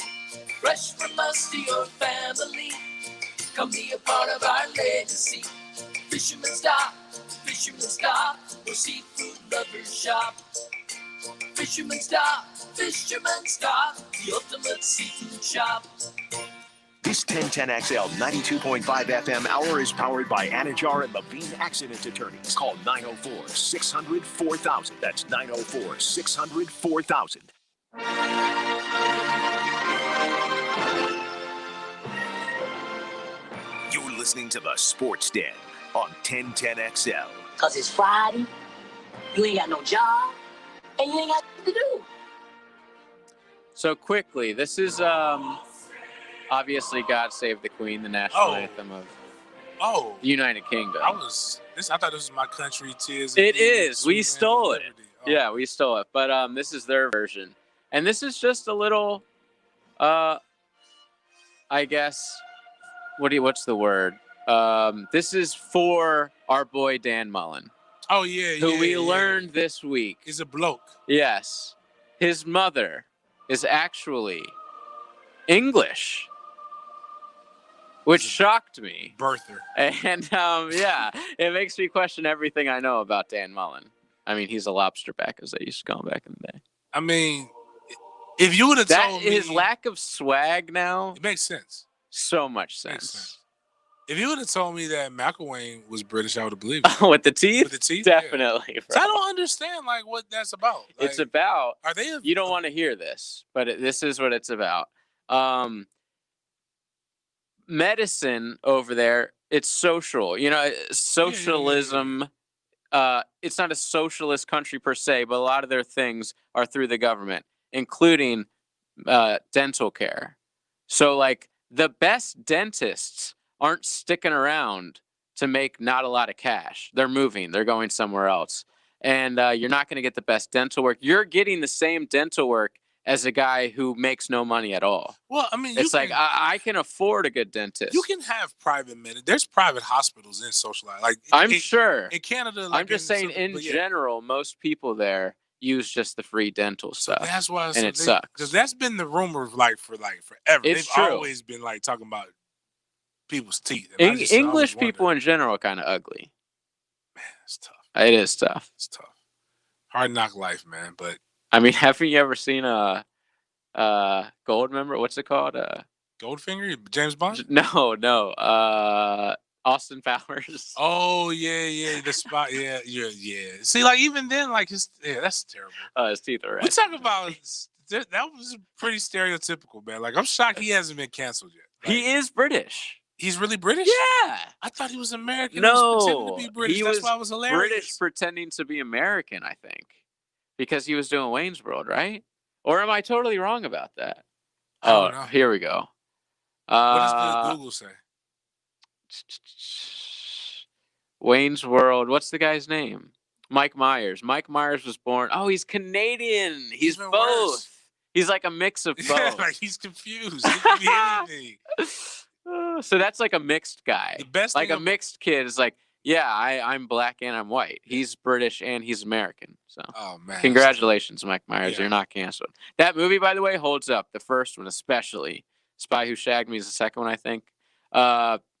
Fresh from us to your family, come be a part of our legacy. Fisherman's Dock, where seafood lovers shop. Fisherman's Dock, the ultimate seafood shop. This 1010XL 92.5 FM hour is powered by Anajar and Levine Accident Attorneys. Call 904-600-4000. That's 904-600-4000. You're listening to the Sports Den on 1010XL. Cause it's Friday, you ain't got no job, and you ain't got nothing to do. So quickly, this is obviously God Save the Queen, the national anthem of the United Kingdom. I thought this was My Country, Tis. It is. We stole it. Yeah, we stole it. But this is their version. And this is just a little, I guess, what's the word? This is for our boy Dan Mullen. Oh, yeah, who we learned this week. He's a bloke. Yes. His mother is actually English, which shocked me. Birther. And, yeah, it makes me question everything I know about Dan Mullen. I mean, he's a lobster back, as they used to call him back in the day. I mean, if you would have told me... His lack of swag now... It makes sense. So much sense. If you would have told me that McElwain was British, I would have believed it. With the teeth? With the teeth? Definitely. Yeah. So I don't understand, like, what that's about. Like, it's about... Are they... You don't want to hear this, but this is what it's about. Medicine over there, it's social. You know, socialism... it's not a socialist country per se, but a lot of their things are through the government, including dental care. So, like, the best dentists aren't sticking around to make not a lot of cash. They're moving. They're going somewhere else. And you're not going to get the best dental work. You're getting the same dental work as a guy who makes no money at all. Well, I mean, it's like I can afford a good dentist. You can have private medicine. There's private hospitals in social life. Like I'm sure in Canada. Like I'm just saying, in general, most people there use just the free dental stuff. That's why, and it sucks because that's been the rumor of forever. They've true. Always been like talking about people's teeth. English people in general are kind of ugly. Man, it's tough. It is tough. It's tough. Hard knock life, man. But I mean, haven't you ever seen a Goldmember? What's it called? Goldfinger? James Bond? No. Austin Powers. Oh yeah, the spot. Yeah. See, like even then, like that's terrible. His teeth are red. We talk about that was pretty stereotypical, man. Like I'm shocked he hasn't been canceled yet. Like, he is British. He's really British? Yeah. I thought he was American. No, he was pretending to be British. That's why it was hilarious. British pretending to be American, I think, because he was doing Wayne's World, right? Or am I totally wrong about that? I don't know. Here we go. What does Google say? Wayne's World. What's the guy's name? Mike Myers. Mike Myers was born. Oh, he's Canadian. He's both. Worse. He's like a mix of both. Yeah, like he's confused. He could be anything. So that's like a mixed guy. The best like a mixed kid is like, yeah, I'm black and I'm white. He's British and he's American. So, oh man, congratulations, Mike Myers. Yeah. You're not canceled. That movie, by the way, holds up. The first one, especially. Spy Who Shagged Me is the second one, I think.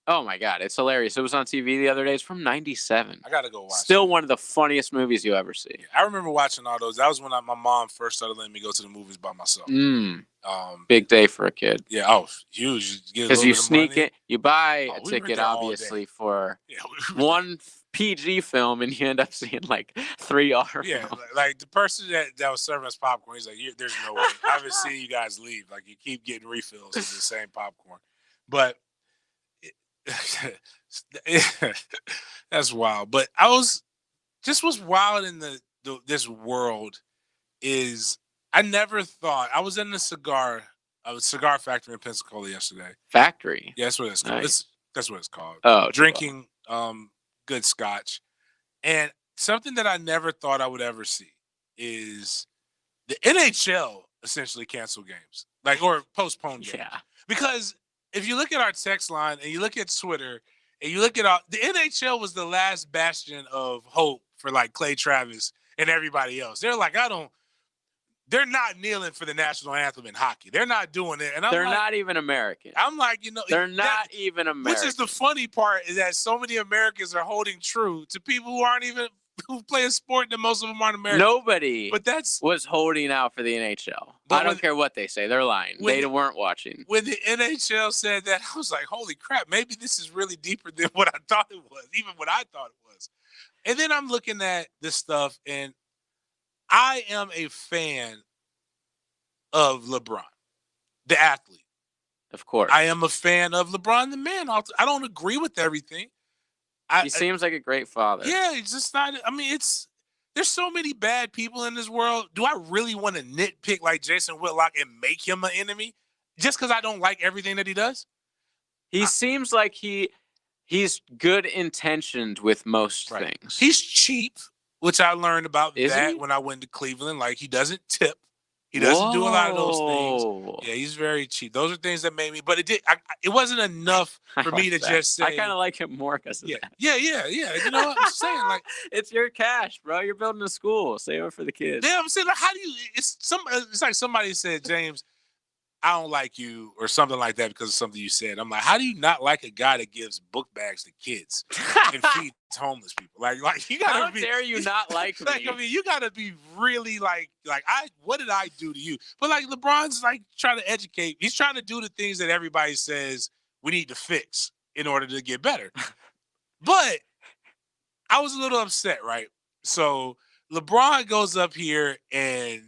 Oh my God, it's hilarious. It was on TV the other day. It's from '97. I gotta go watch. Still one of the funniest movies you ever see. Yeah, I remember watching all those. That was when my mom first started letting me go to the movies by myself. Big day for a kid. Yeah, oh, huge. Because you sneak it, you buy a ticket, obviously, for one PG film, and you end up seeing like 3 R. Yeah, like the person that was serving us popcorn, he's like, "There's no way. I haven't seen you guys leave. Like you keep getting refills of the same popcorn." But that's wild. But I was wild in this world is I never thought I was in a cigar factory in Pensacola yesterday. Factory? Yeah, that's what it's called. Nice. That's what it's called. Oh, drinking good scotch. And something that I never thought I would ever see is the NHL essentially cancel games. Like or postpone games. Yeah. Because if you look at our text line and you look at Twitter, And you look at all the NHL was the last bastion of hope for like Clay Travis and everybody else. They're like, they're not kneeling for the national anthem in hockey. They're not doing it. And They're not even American. I'm like, they're not even American. Which is the funny part is that so many Americans are holding true to people who aren't even who play a sport that most of them aren't American. Nobody was holding out for the NHL. I don't care what they say. They're lying. They weren't watching. When the NHL said that, I was like, holy crap, maybe this is really deeper than what I thought it was, even what I thought it was. And then I'm looking at this stuff, and I am a fan of LeBron, the athlete. Of course. I am a fan of LeBron, the man. I don't agree with everything. He seems like a great father. Yeah, it's just not. I mean, there's so many bad people in this world. Do I really want to nitpick like Jason Whitlock and make him an enemy just because I don't like everything that he does? He seems like he's good intentioned with most things. He's cheap, which I learned about when I went to Cleveland. Like, he doesn't tip. He doesn't do a lot of those things. Yeah, he's very cheap. Those are things that made me. But it wasn't enough for me to just say. I kind of like him more because of that. Yeah. You know what I'm saying? Like, it's your cash, bro. You're building a school. Save it for the kids. Yeah, I'm saying, like, how do you? It's like somebody said, James, I don't like you or something like that because of something you said. I'm like, how do you not like a guy that gives book bags to kids and feeds homeless people? Like you gotta How dare you not like me? I mean, you gotta be really like what did I do to you? But like LeBron's like trying to educate. He's trying to do the things that everybody says we need to fix in order to get better. But I was a little upset, right? So LeBron goes up here and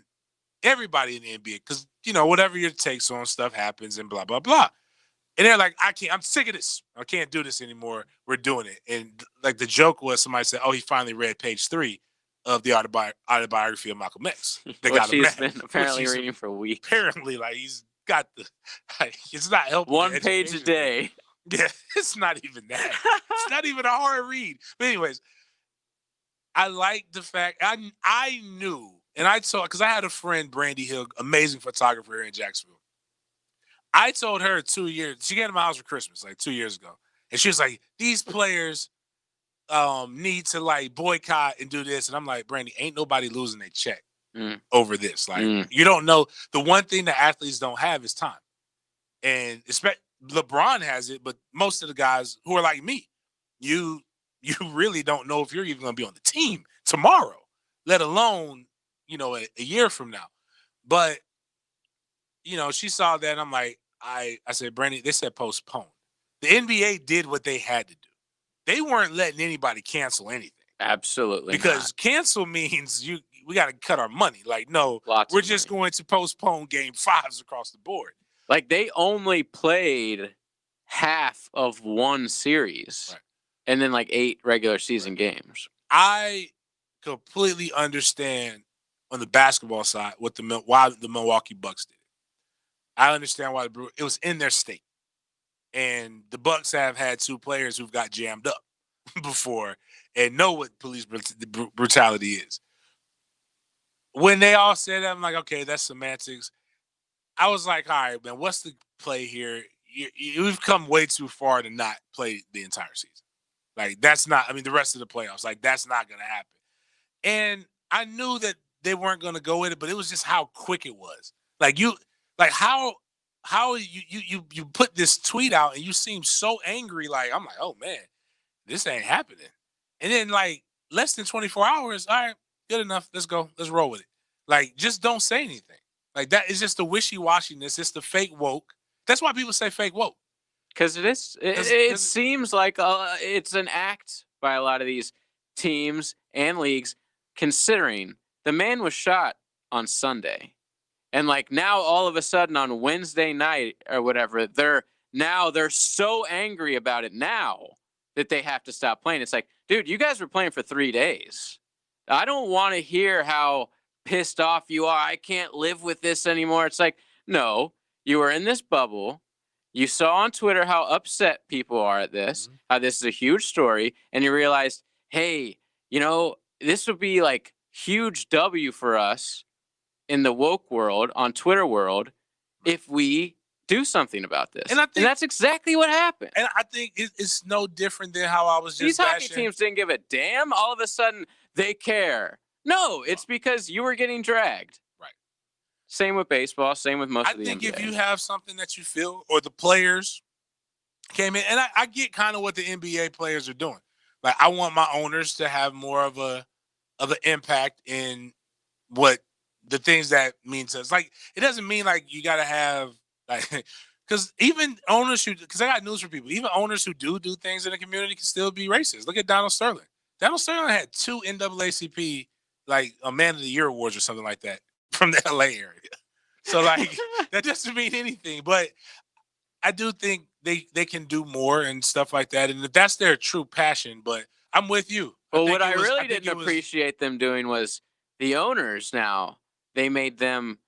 everybody in the NBA, because whatever your takes on stuff happens and blah blah blah, and they're like, I'm sick of this. I can't do this anymore. We're doing it. And like the joke was, somebody said, oh, he finally read page 3 of the autobiography of Malcolm X. Which he's been apparently reading for weeks. Apparently, like he's got it's not helping. One page a day. Yeah, it's not even that. It's not even a hard read. But anyways, I like the fact I knew. And I told, because I had a friend, Brandy Hill, amazing photographer here in Jacksonville. I told her 2 years, she came to my house for Christmas, like 2 years ago. And she was like, these players need to like boycott and do this. And I'm like, Brandy, ain't nobody losing their check over this. Like, you don't know. The one thing that athletes don't have is time. And LeBron has it, but most of the guys who are like me, you really don't know if you're even going to be on the team tomorrow, let alone a year from now. But, she saw that, and I'm like, I said, Brandy, they said postpone. The NBA did what they had to do. They weren't letting anybody cancel anything. Absolutely Because cancel means we got to cut our money. Like, no, we're just going to postpone game 5s across the board. Like, they only played half of one series and then like 8 regular season games. I completely understand on the basketball side why the Milwaukee Bucks did it. I understand why it was in their state. And the Bucks have had 2 players who've got jammed up before and know what police brutality is. When they all said that, I'm like, okay, that's semantics. I was like, all right, man, what's the play here? We've come way too far to not play the entire season. Like, that's not, the rest of the playoffs, like, that's not going to happen. And I knew that they weren't going to go with it, but it was just how quick it was. How you put this tweet out and you seem so angry. Like, I'm like, oh man, this ain't happening. And then like less than 24 hours. All right, good enough. Let's go. Let's roll with it. Like, just don't say anything. Like, that is just the wishy-washiness. It's the fake woke. That's why people say fake woke. Because it seems like it's an act by a lot of these teams and leagues, considering the man was shot on Sunday. And like now all of a sudden on Wednesday night or whatever, they're so angry about it now that they have to stop playing. It's like, dude, you guys were playing for 3 days. I don't want to hear how pissed off you are. I can't live with this anymore. It's like, no, you were in this bubble. You saw on Twitter how upset people are at this, how this is a huge story. And you realized, hey, this would be like huge W for us in the woke world, on Twitter world, if we do something about this. And that's exactly what happened. And I think it's no different than how I was just These hockey bashing. teams didn't give a damn. All of a sudden, they care. No, it's because you were getting dragged. Right. Same with baseball. Same with most of the I think NBA. if you have something that you feel, or the players came in, and I get kind of what the NBA players are doing. Like, I want my owners to have more of an impact in what the things that mean to us. Like, it doesn't mean like you got to have like, because even owners because I got news for people, even owners who do things in the community can still be racist. Look at Donald Sterling. Donald Sterling had 2 NAACP, like a Man of the Year awards or something like that from the LA area. So like, that doesn't mean anything, but I do think they can do more and stuff like that. And if that's their true passion, but I'm with you. Well, what I really didn't appreciate them doing was the owners now, they made them,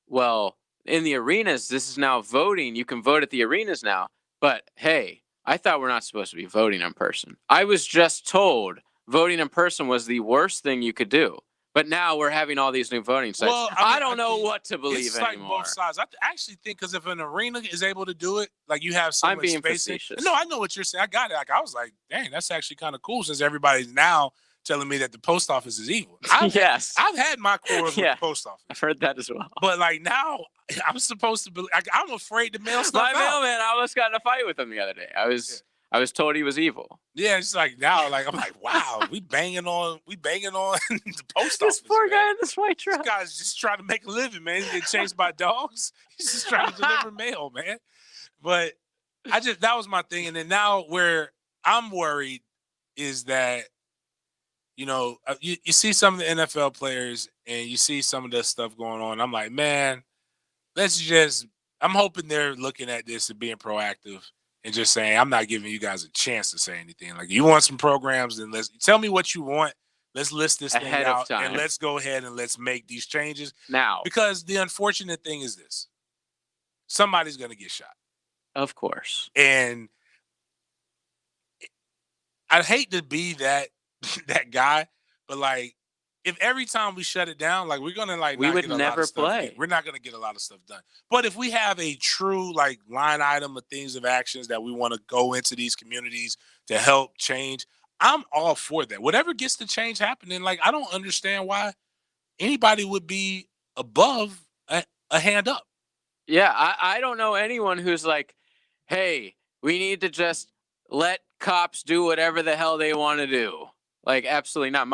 well, in the arenas, this is now voting. You can vote at the arenas now. But hey, I thought we're not supposed to be voting in person. I was just told voting in person was the worst thing you could do. But now we're having all these new voting sites. Well, I don't know what to believe it's anymore. Like both sides. I actually think because if an arena is able to do it, like you have so I'm much being space. facetious. No, I know what you're saying. I got it. Like I was like, dang, that's actually kind of cool since everybody's now telling me that the post office is evil. Yes. I've had my quarrels with the post office. I've heard that as well. But like now, I'm supposed to be. Like, I'm afraid to mail stuff My out. mailman, I almost got in a fight with him the other day. I was told he was evil. Yeah, it's like now, like I'm like, wow, we banging on the post office. This poor guy in this white truck. This guy's just trying to make a living, man. He's getting chased by dogs. He's just trying to deliver mail, man. But that was my thing. And then now where I'm worried is that, you see some of the NFL players and you see some of the stuff going on. I'm like, man, I'm hoping they're looking at this and being proactive. And just saying, I'm not giving you guys a chance to say anything. Like, you want some programs, then let's tell me what you want. Let's list this thing Ahead out, of time. and let's go ahead and let's make these changes now. Because the unfortunate thing is this: somebody's going to get shot. Of course. And I'd hate to be that guy, but like, if every time we shut it down, like we're gonna like we not would get a never lot of stuff play. done. We're not gonna get a lot of stuff done. But if we have a true like line item of things of actions that we want to go into these communities to help change, I'm all for that. Whatever gets the change happening, like I don't understand why anybody would be above a hand up. Yeah, I don't know anyone who's like, hey, we need to just let cops do whatever the hell they want to do. Like, absolutely not.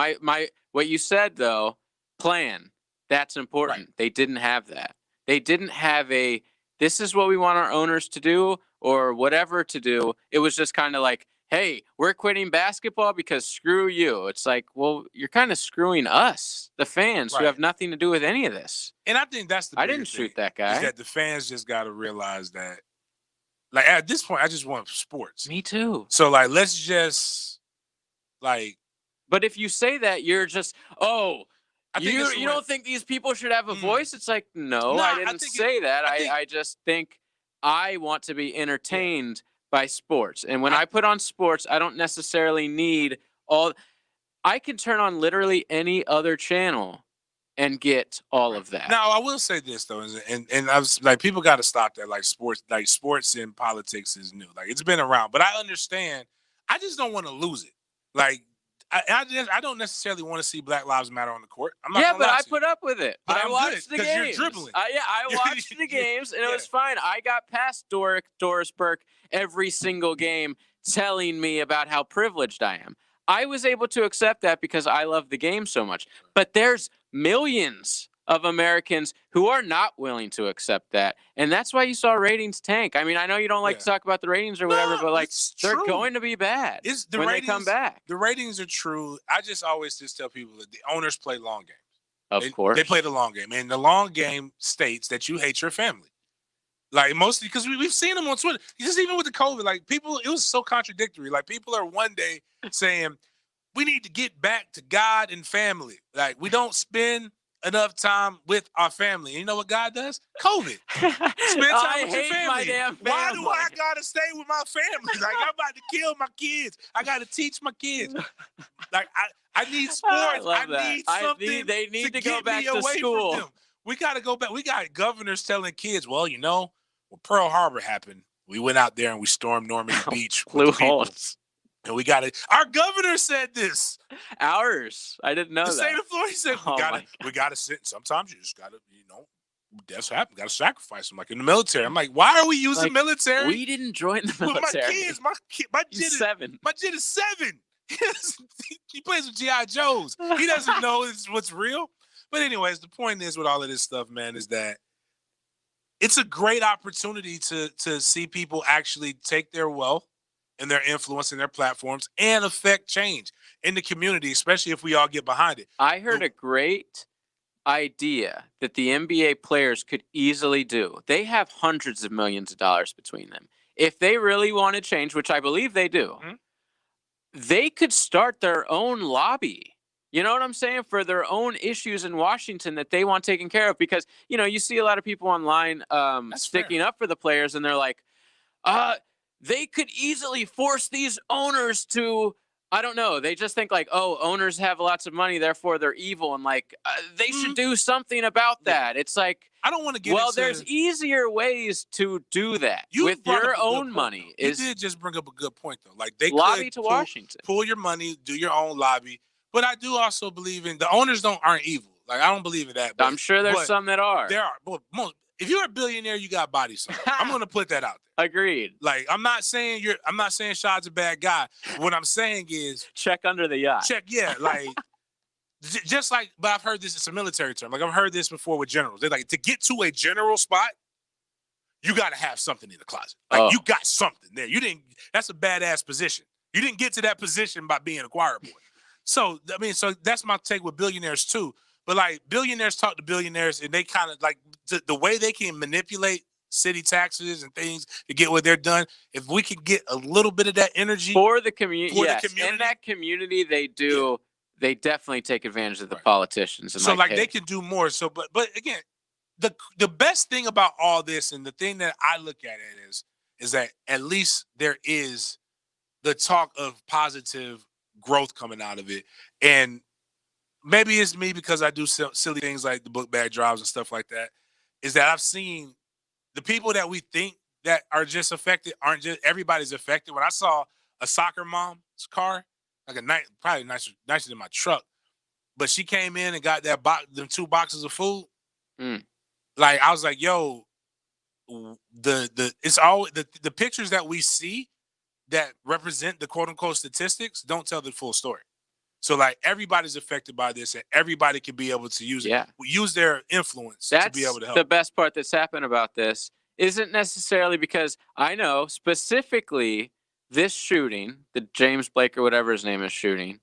What you said, though, plan, that's important. Right. They didn't have that. They didn't have this is what we want our owners to do or whatever to do. It was just kind of like, hey, we're quitting basketball because screw you. It's like, well, you're kind of screwing us, the fans, who have nothing to do with any of this. And I think that's I didn't shoot that guy. Is that the fans just got to realize that, like, at this point, I just want sports. Me too. So, like, let's just, like. But if you say that, you're just, you don't think these people should have a voice? It's like, no, I didn't say that. I just think I want to be entertained by sports. And when I put on sports, I don't necessarily need I can turn on literally any other channel and get all of that. Now, I will say this, though, and I was like, people got to stop that. Like, sports and politics is new. Like, it's been around. But I understand. I just don't want to lose it. Like, I don't necessarily want to see Black Lives Matter on the court. I'm not but I put up with it. But I watched the games. You're dribbling. I watched the games, and it was fine. I got past Doris Burke every single game telling me about how privileged I am. I was able to accept that because I love the game so much. But there's millions of Americans who are not willing to accept that. And that's why you saw ratings tank. I mean, I know you don't like to talk about the ratings or whatever, but like they're going to be bad when they come back. The ratings are true. I just always tell people that the owners play long games. Of course. They play the long game. And the long game states that you hate your family. Like, mostly because we've seen them on Twitter. Just even with the COVID, like, people, it was so contradictory. Like, people are one day saying, we need to get back to God and family. Like, we don't spend enough time with our family. And you know what God does? COVID. Spend time with your family. My damn family. Why do I gotta stay with my family? Like, I'm about to kill my kids. I gotta teach my kids. Like, I need sports. I need something. They need to go get back me to away school. from them. We gotta go back. We got governors telling kids, well, when Pearl Harbor happened, we went out there and we stormed Normandy Beach. Blue holes. And we got it. Our governor said this. Ours. I didn't know The that. state of Florida said we gotta sit. Sometimes you just gotta, deaths happen. Gotta sacrifice them, like in the military. I'm like, why are we using military? We didn't join the military. With my kids, my kid is 7. My kid is 7. He plays with G.I. Joes. He doesn't know what's real. But anyways, the point is with all of this stuff, man, is that it's a great opportunity to see people actually take their wealth and their influence and their platforms and affect change in the community, especially if we all get behind it. I heard a great idea that the NBA players could easily do. They have hundreds of millions of dollars between them. If they really want to change, which I believe they do, they could start their own lobby. You know what I'm saying? For their own issues in Washington that they want taken care of. Because, you see a lot of people online sticking up for the players, and they're like, they could easily force these owners to, I don't know. They just think like, oh, owners have lots of money, therefore they're evil. And like, they should do something about that. It's like, I don't want to get well, there's easier ways to do that with your own money. You did just bring up a good point, though. Like they lobby could to Washington. Pull your money, do your own lobby. But I do also believe in the owners aren't evil. Like, I don't believe in that. But, I'm sure there's some that are. There are. But if you're a billionaire, you got body something. I'm going to put that out there. Agreed. Like, I'm not saying Shad's a bad guy. What I'm saying is check under the yacht. Yeah, like just like, but I've heard this, it's a military term. Like, I've heard this before with generals. They're like, to get to a general spot, you got to have something in the closet. Like, you got something there. That's a badass position. You didn't get to that position by being a choir boy. So, I mean, that's my take with billionaires too. But like, billionaires talk to billionaires, and they kind of like the way they can manipulate city taxes and things to get what they're done. If we could get a little bit of that energy for the community, in that community, they do. Yeah. They definitely take advantage of the politicians. And so like they can do more. So, but again, the best thing about all this, and the thing that I look at it is that at least there is the talk of positive growth coming out of it. And maybe it's me because I do silly things like the book bag drives and stuff like that, is that I've seen the people that we think that are just affected aren't just everybody's affected. When I saw a soccer mom's car, like probably nicer than my truck, but she came in and got them 2 boxes of food. Like, I was like, yo, it's always the pictures that we see that represent the quote unquote statistics don't tell the full story. So like, everybody's affected by this, and everybody can be able to use use their influence to be able to help. The best part that's happened about this isn't necessarily because I know specifically this shooting, the James Blake or whatever his name is shooting,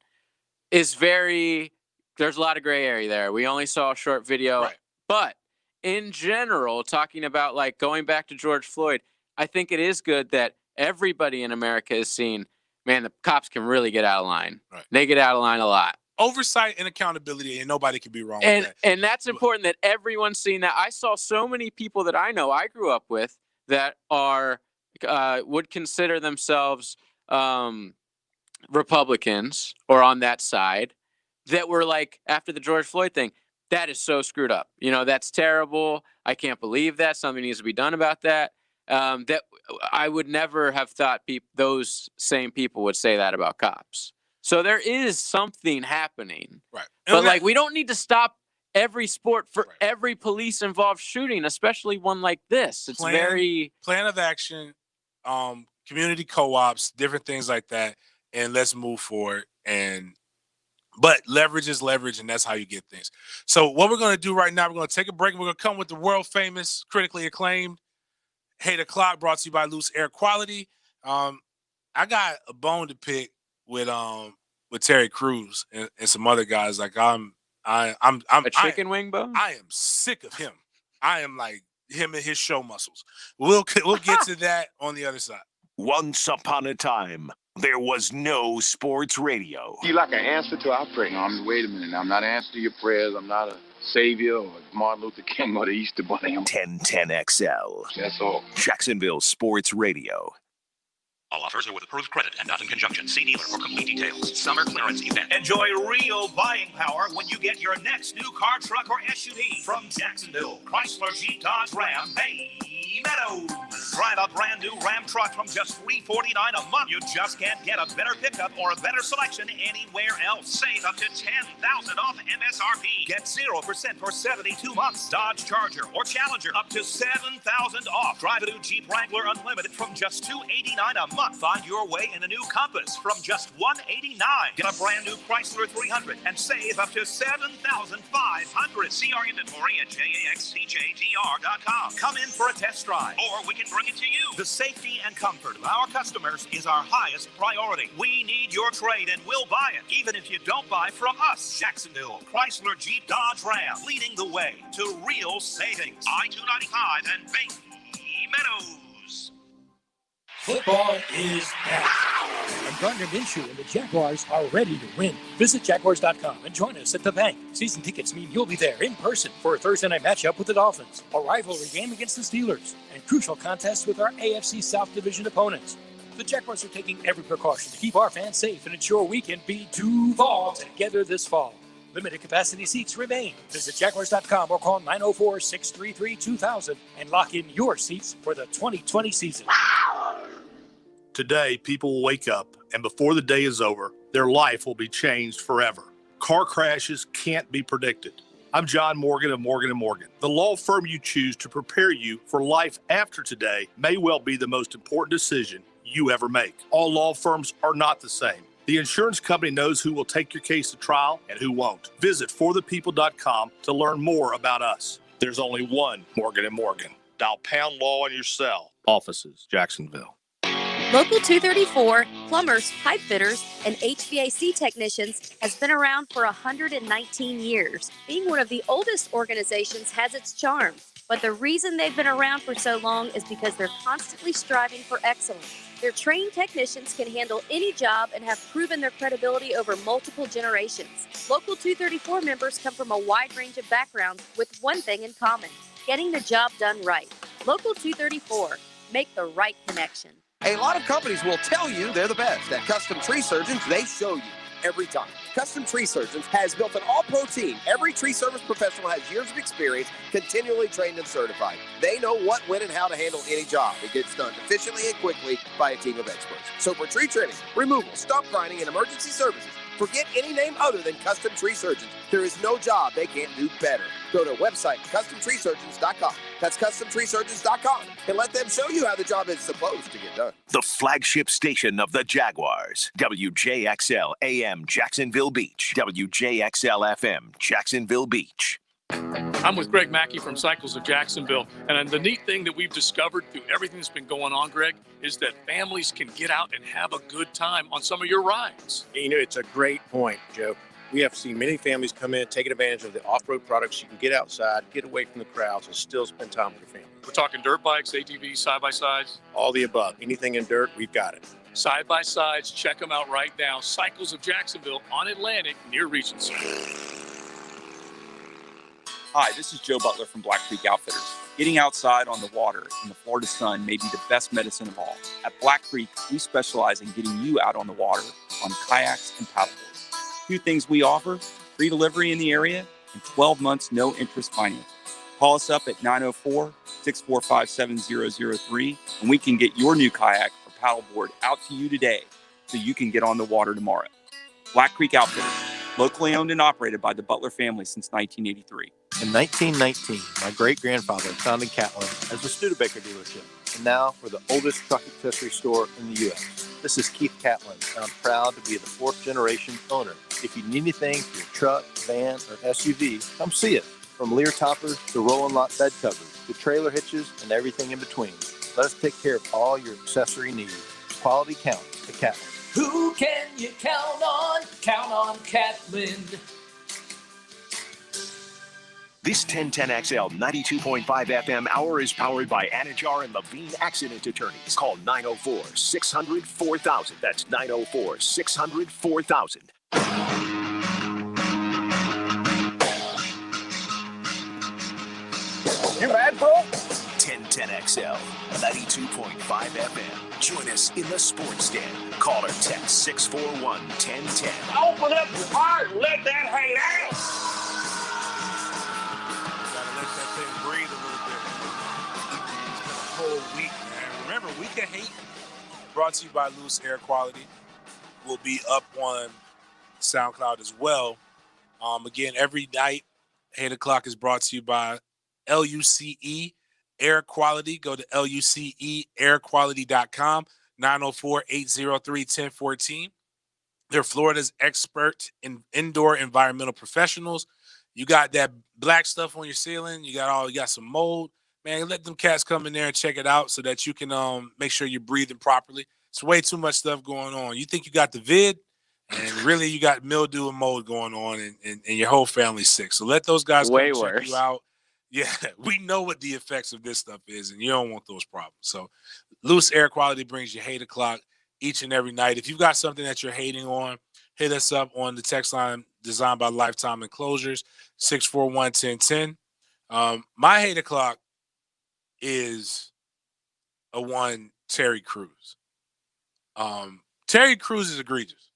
is there's a lot of gray area there. We only saw a short video, right. But in general, talking about like going back to George Floyd, I think it is good that everybody in America is seeing, man, the cops can really get out of line. Right. They get out of line a lot. Oversight and accountability, and nobody can be wrong with that. And that's important that everyone's seeing that. I saw so many people that I know, I grew up with, that are would consider themselves Republicans or on that side, that were like, after the George Floyd thing, that is so screwed up. That's terrible. I can't believe that. Something needs to be done about that. That I would never have thought those same people would say that about cops. So there is something happening. Right. But like, we don't need to stop every sport for every police involved shooting, especially one like this. It's plan of action, community co-ops, different things like that. And let's move forward. But leverage is leverage, and that's how you get things. So what we're going to do right now, we're going to take a break, and we're going to come with the world famous, critically acclaimed Hate O'Clock, brought to you by Loose Air Quality. I got a bone to pick with Terry Crews and some other guys. Like I'm a chicken wing bone. I am sick of him. I am like him and his show muscles. We'll get to that on the other side. Once upon a time, there was no sports radio. You like an answer to our prayer. No, wait a minute. I'm not an answer to your prayers. I'm not a savior or Martin Luther King or the Easter Bunny. 1010 XL. That's all. Jacksonville Sports Radio. All offers are with approved credit and not in conjunction. See dealer for complete details. Summer clearance event. Enjoy real buying power when you get your next new car, truck, or SUV from Jacksonville. Chrysler, Jeep, Dodge, Ram, Bay Meadows. Drive a brand new Ram truck from just $349 a month. You just can't get a better pickup or a better selection anywhere else. Save up to $10,000 off MSRP. Get 0% for 72 months. Dodge Charger or Challenger up to $7,000 off. Drive a new Jeep Wrangler Unlimited from just $289 a month. Find your way in a new Compass from just $189. Get a brand new Chrysler 300 and save up to $7,500. See our inventory at jaxcjdr.com. Come in for a test drive, or we can bring it to you. The safety and comfort of our customers is our highest priority. We need your trade and we'll buy it, even if you don't buy from us. Jacksonville, Chrysler, Jeep, Dodge, Ram, leading the way to real savings. I-295 and Bay Meadows. Football is back. And Gardner Minshew and the Jaguars are ready to win. Visit Jaguars.com and join us at the bank. Season tickets mean you'll be there in person for a Thursday night matchup with the Dolphins, a rivalry game against the Steelers, and crucial contests with our AFC South Division opponents. The Jaguars are taking every precaution to keep our fans safe and ensure we can be Duval together this fall. Limited capacity seats remain. Visit Jaguars.com or call 904-633-2000 and lock in your seats for the 2020 season. Today, people will wake up, and before the day is over, their life will be changed forever. Car crashes can't be predicted. I'm John Morgan of Morgan & Morgan. The law firm you choose to prepare you for life after today may well be the most important decision you ever make. All law firms are not the same. The insurance company knows who will take your case to trial and who won't. Visit forthepeople.com to learn more about us. There's only one Morgan & Morgan. Dial pound law on your cell. Offices, Jacksonville. Local 234, plumbers, pipe fitters, and HVAC technicians has been around for 119 years. Being one of the oldest organizations has its charms, but the reason they've been around for so long is because they're constantly striving for excellence. Their trained technicians can handle any job and have proven their credibility over multiple generations. Local 234 members come from a wide range of backgrounds with one thing in common: getting the job done right. Local 234, make the right connection. A lot of companies will tell you they're the best. At Custom Tree Surgeons, they show you every time. Custom Tree Surgeons has built an all-pro team. Every tree service professional has years of experience, continually trained and certified. They know what, when, and how to handle any job. It gets done efficiently and quickly by a team of experts. So for tree trimming, removal, stump grinding, and emergency services, forget any name other than Custom Tree Surgeons. There is no job they can't do better. Go to website CustomTreeSurgeons.com. That's CustomTreeSurgeons.com, and let them show you how the job is supposed to get done. The flagship station of the Jaguars. WJXL AM Jacksonville Beach. WJXL FM Jacksonville Beach. I'm with Greg Mackey from Cycles of Jacksonville. And the neat thing that we've discovered through everything that's been going on, Greg, is that families can get out and have a good time on some of your rides. You know, it's a great point, Joe. We have seen many families come in, taking advantage of the off-road products. You can get outside, get away from the crowds, and still spend time with your family. We're talking dirt bikes, ATVs, side-by-sides. All the above. Anything in dirt, we've got it. Side-by-sides, check them out right now. Cycles of Jacksonville on Atlantic near Regency. Hi, this is Joe Butler from Black Creek Outfitters. Getting outside on the water in the Florida sun may be the best medicine of all. At Black Creek, we specialize in getting you out on the water on kayaks and paddleboards. Two things we offer: free delivery in the area and 12 months no interest financing. Call us up at 904-645-7003 and we can get your new kayak or paddleboard out to you today so you can get on the water tomorrow. Black Creek Outfitters, locally owned and operated by the Butler family since 1983. In 1919, my great-grandfather founded Catlin as a Studebaker dealership, and now we're the oldest truck accessory store in the U.S. This is Keith Catlin, and I'm proud to be the fourth-generation owner. If you need anything for your truck, van, or SUV, come see us. From Lear toppers to roll-and lot bed covers to trailer hitches and everything in between. Let us take care of all your accessory needs. Quality counts at Catlin. Who can you count on? Count on Catlin. This 1010XL 92.5 FM hour is powered by Anajar and Levine Accident Attorneys. Call 904-600-4000. That's 904-600-4000. You mad, bro? 1010 10XL, 92.5 FM. Join us in the Sports Den. Call or text 641-1010. Open up your heart and let that hate out. Gotta let that thing breathe a little bit. It's been a whole week, man. Remember, Week of Hate, brought to you by Loose Air Quality, will be up on SoundCloud as well. Again, every night, 8 o'clock is brought to you by LUCE Air Quality. Go to LUCEairquality.com, 904-803-1014. They're Florida's expert in indoor environmental professionals. You got that black stuff on your ceiling. You got some mold. Man, let them cats come in there and check it out so that you can make sure you're breathing properly. It's way too much stuff going on. You think you got the vid, and really you got mildew and mold going on, and your whole family's sick. So let those guys come check you out. Yeah, we know what the effects of this stuff is, and you don't want those problems. So Loose Air Quality brings you Hate O'Clock each and every night. If you've got something that you're hating on, hit us up on the text line designed by Lifetime Enclosures, 641-1010. My Hate O'Clock is a one Terry Crews. Terry Crews is egregious.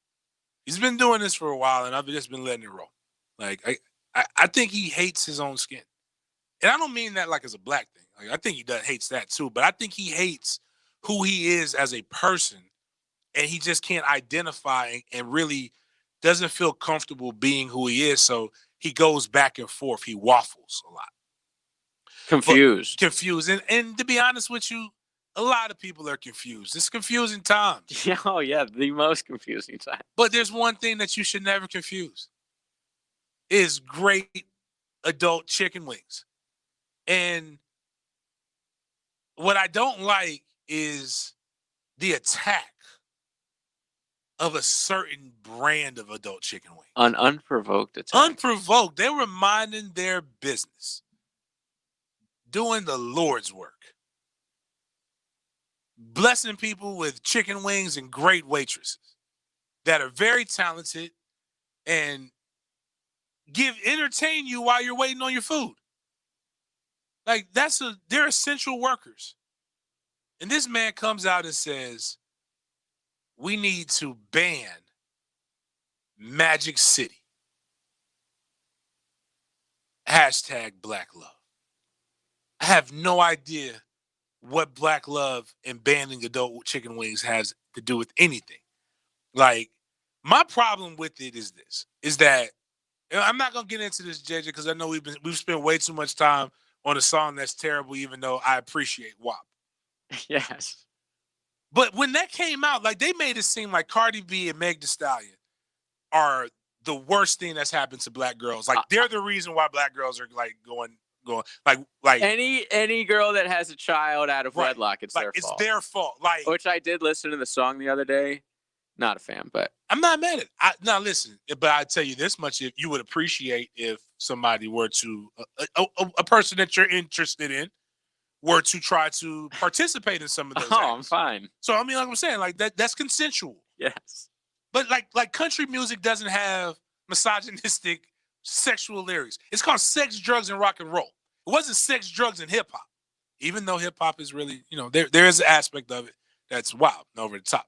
He's been doing this for a while, and I've just been letting it roll. Like, I think he hates his own skin. And I don't mean that like as a black thing. Like, I think he hates that too, but I think he hates who he is as a person, and he just can't identify and really doesn't feel comfortable being who he is, so he goes back and forth. He waffles a lot. Confused. And to be honest with you, a lot of people are confused. It's confusing times. Oh, yeah, the most confusing time. But there's one thing that you should never confuse. Is great adult chicken wings. And what I don't like is the attack of a certain brand of adult chicken wing. An unprovoked attack. Unprovoked. They were minding their business. Doing the Lord's work. Blessing people with chicken wings and great waitresses that are very talented and entertain you while you're waiting on your food. Like, they're essential workers. And this man comes out and says, we need to ban Magic City. # Black Love. I have no idea what Black Love and banning adult chicken wings has to do with anything. Like, my problem with it is that I'm not gonna get into this, JJ, because I know we've spent way too much time on a song that's terrible, even though I appreciate WAP. Yes. But when that came out, like, they made it seem like Cardi B and Meg Thee Stallion are the worst thing that's happened to black girls. Like, they're the reason why black girls are like going like any girl that has a child out of wedlock, it's their fault. It's their fault. Like, which I did listen to the song the other day. Not a fan, but I'm not mad at it. Now listen, but I tell you this much: if you would appreciate if somebody were to a person that you're interested in were to try to participate in some of those. Oh, acts. I'm fine. So I mean, like I'm saying, like that's consensual. Yes. But like country music doesn't have misogynistic sexual lyrics. It's called sex, drugs, and rock and roll. It wasn't sex, drugs, and hip hop. Even though hip hop is really, there is an aspect of it that's wild and over the top.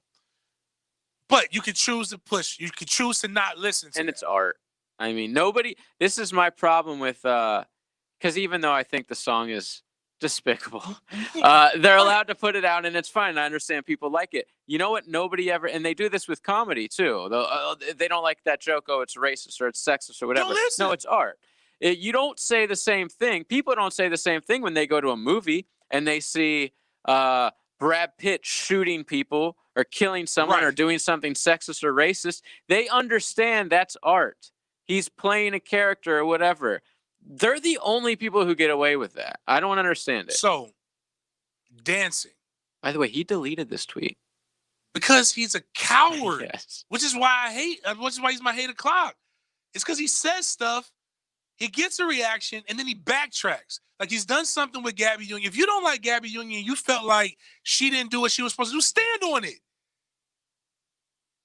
But you could choose to push. You could choose to not listen to it. And it's art. I mean, this is my problem with, because even though I think the song is despicable, they're allowed to put it out and it's fine. I understand people like it. You know what? Nobody ever, and they do this with comedy too. They don't like that joke, oh, it's racist or it's sexist or whatever. No, it's art. You don't say the same thing. People don't say the same thing when they go to a movie and they see Brad Pitt shooting people or killing someone or doing something sexist or racist. They understand that's art. He's playing a character or whatever. They're the only people who get away with that. I don't understand it. So, dancing. By the way, he deleted this tweet. Because he's a coward. Yes. Which is why he's my hate o'clock. It's because he says stuff, he gets a reaction, and then he backtracks. Like, he's done something with Gabby Union. If you don't like Gabby Union, you felt like she didn't do what she was supposed to do, stand on it.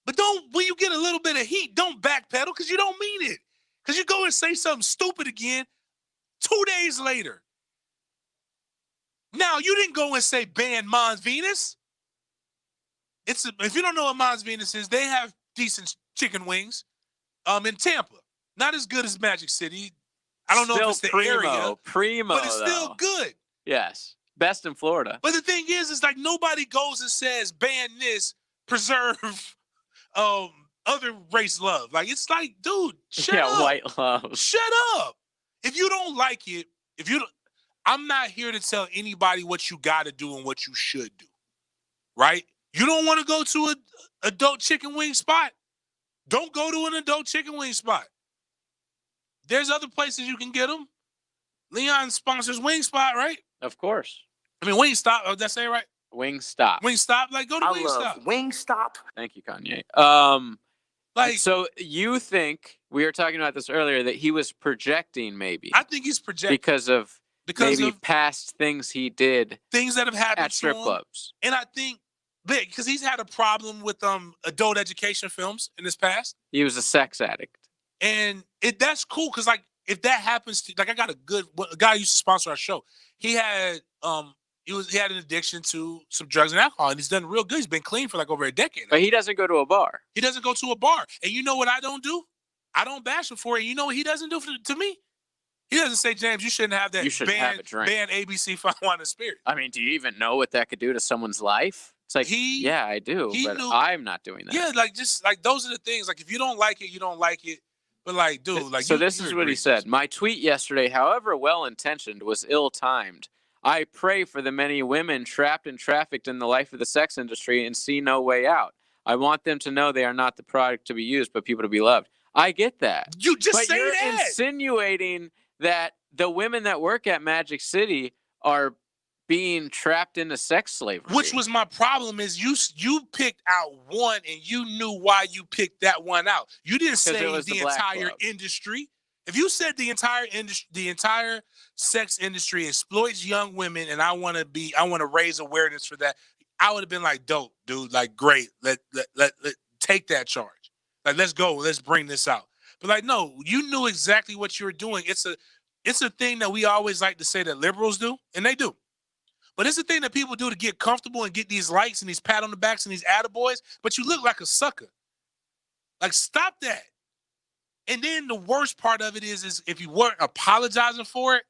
But when you get a little bit of heat, don't backpedal because you don't mean it. Because you go and say something stupid again 2 days later. Now, you didn't go and say ban Mons Venus. If you don't know what Mons Venus is, they have decent chicken wings in Tampa. Not as good as Magic City. I don't know if it's the area. Primo, but it's still though. good. Yes. Best in Florida. But the thing is like nobody goes and says ban this, preserve other race love. Like, it's like, dude, shut up. White love. Shut up. If you don't like it, I'm not here to tell anybody what you got to do and what you should do. Right? You don't want to go to an adult chicken wing spot? Don't go to an adult chicken wing spot. There's other places you can get them. Leon sponsors Wingspot, right? Of course. I mean, Wingstop. Did I say it right? Wingstop. Wingstop. Like, go to Wingstop. love Wingstop. Thank you, Kanye. So you think, we were talking about this earlier, that he was projecting maybe? I think he's projecting. Because of past things he did. Things that have happened at strip clubs. And I think, because he's had a problem with adult education films in his past. He was a sex addict. And that's cool, because, like, if that happens to, like, I got a guy who used to sponsor our show. He had he had an addiction to some drugs and alcohol, and he's done real good. He's been clean for like over a decade now. But he doesn't go to a bar. He doesn't go to a bar. And you know what I don't do? I don't bash him for it. And you know what he doesn't do to me? He doesn't say, James, you shouldn't have that. You shouldn't have a drink. Ban ABC Fine Wine and Spirit. I mean, do you even know what that could do to someone's life? It's like, yeah, I do, but I'm not doing that. Yeah, like, just like, those are the things. Like, if you don't like it, you don't like it. But, like, dude, like, so this is what he said. My tweet yesterday, however well-intentioned, was ill-timed. I pray for the many women trapped and trafficked in the life of the sex industry and see no way out. I want them to know they are not the product to be used, but people to be loved. I get that. You just but say you're that. Insinuating that the women that work at Magic City are being trapped into sex slavery. Which was my problem, is you picked out one and you knew why you picked that one out. You didn't say the entire industry. If you said the entire sex industry exploits young women, and I want to raise awareness for that, I would have been like, dope, dude, like, great. Let take that charge. Like, let's go. Let's bring this out. But, like, no, you knew exactly what you were doing. It's a thing that we always like to say that liberals do, and they do. But it's a thing that people do to get comfortable and get these likes and these pat on the backs and these attaboys, but you look like a sucker. Like, stop that. And then the worst part of it is if you weren't apologizing for it,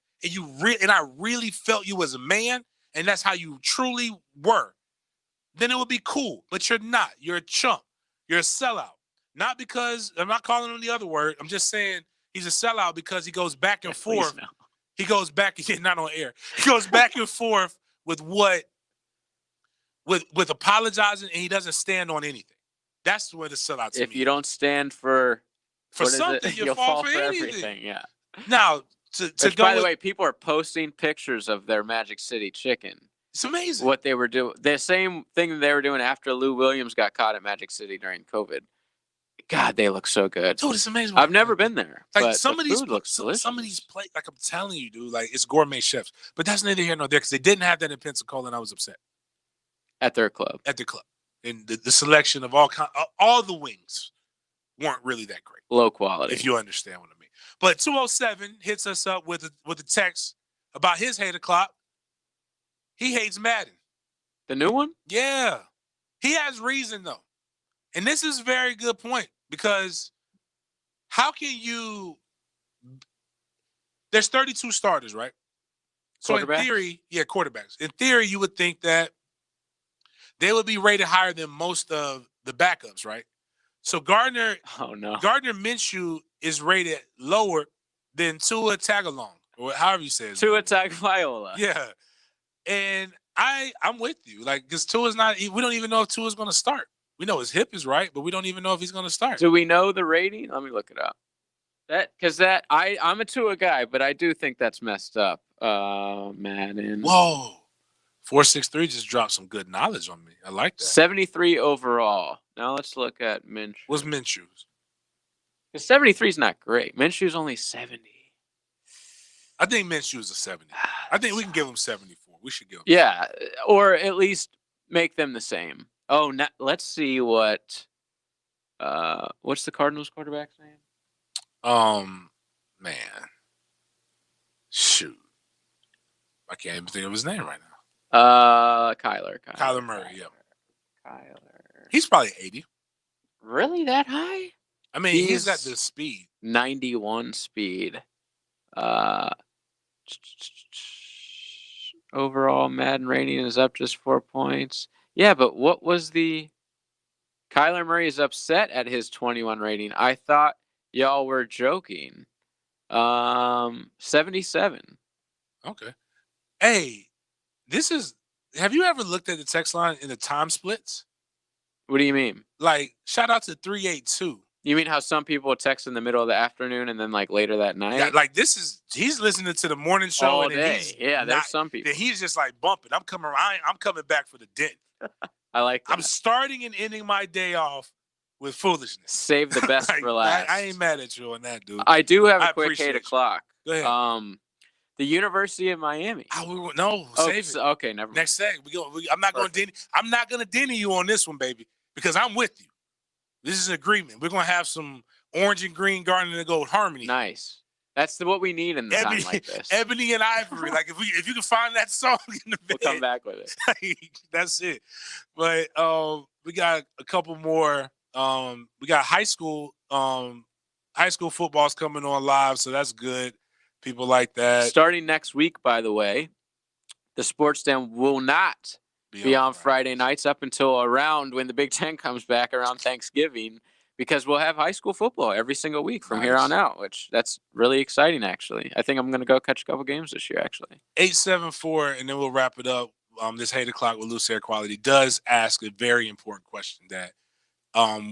and I really felt you as a man, and that's how you truly were, then it would be cool. But you're not. You're a chump. You're a sellout. Not because, I'm not calling him the other word. I'm just saying he's a sellout because he goes back and forth. He goes back, not on air. He goes back and forth with apologizing, and he doesn't stand on anything. That's where the sellout to me. If you don't stand for something, you'll fall for everything. Yeah. Now, by the way, people are posting pictures of their Magic City chicken. It's amazing what they were doing. The same thing they were doing after Lou Williams got caught at Magic City during COVID. God, they look so good. Dude, it's amazing. I've never been there. Like, but some of these food looks delicious. Some of these plates, like, I'm telling you, dude, like, it's gourmet chefs. But that's neither here nor there, because they didn't have that in Pensacola, and I was upset. At their club. At the club. And the selection of all the wings weren't really that great. Low quality. If you understand what I mean. But 207 hits us up with a text about his hater clock. He hates Madden. The new one? Yeah. He has reason, though. And this is a very good point, because how can you – there's 32 starters, right? So in theory – yeah, quarterbacks. In theory, you would think that they would be rated higher than most of the backups, right? So Gardner Minshew is rated lower than Tua Tagovailoa, or however you say it. Tua Tagovailoa. Yeah. And I'm with you. Like, because Tua's not – we don't even know if Tua's going to start. We know his hip is right, but we don't even know if he's going to start. Do we know the rating? Let me look it up. I'm a Tua guy, but I do think that's messed up. Madden. Whoa. 463 just dropped some good knowledge on me. I like that. 73 overall. Now let's look at Minshew. What's Minshew's? Because 73 is not great. Minshew's only 70. I think Minshew's a 70. I think we can give him 74. We should give him. Yeah, or at least make them the same. Oh, let's see what's the Cardinals quarterback's name? Man. Shoot. I can't even think of his name right now. Kyler Murray, yeah. He's probably 80. Really that high? I mean, he's got the speed. 91 speed. Overall Madden rating is up just 4 points. Yeah, but what was the Kyler Murray is upset at his 21 rating. I thought y'all were joking. 77. Okay. Hey, have you ever looked at the text line in the time splits? What do you mean? Like, shout out to 382. You mean how some people text in the middle of the afternoon and then like later that night? Yeah, like he's listening to the morning show all and day. There's some people. Then he's just like bumping. I'm coming back for the dent. I like that. I'm starting and ending my day off with foolishness. Save the best for last. I ain't mad at you on that, dude. I do have a quick 8 o'clock. Go ahead. The University of Miami. Save it. Okay, never mind. Next segment. I'm not going to dinner you on this one, baby, because I'm with you. This is an agreement. We're going to have some orange and green garden and gold harmony. Nice. That's what we need in the time like this. Ebony and Ivory. Like if you can find that song in the bed, we'll come back with it. That's it. But we got a couple more. We got high school football's coming on live, so that's good. People like that. Starting next week, by the way, the Sports Den will not be on Friday nights up until around when the Big Ten comes back around Thanksgiving, because we'll have high school football every single week from here on out, which that's really exciting, actually. I think I'm going to go catch a couple games this year, actually. 874, and then we'll wrap it up. This 8 o'clock with Loose Air Quality does ask a very important question that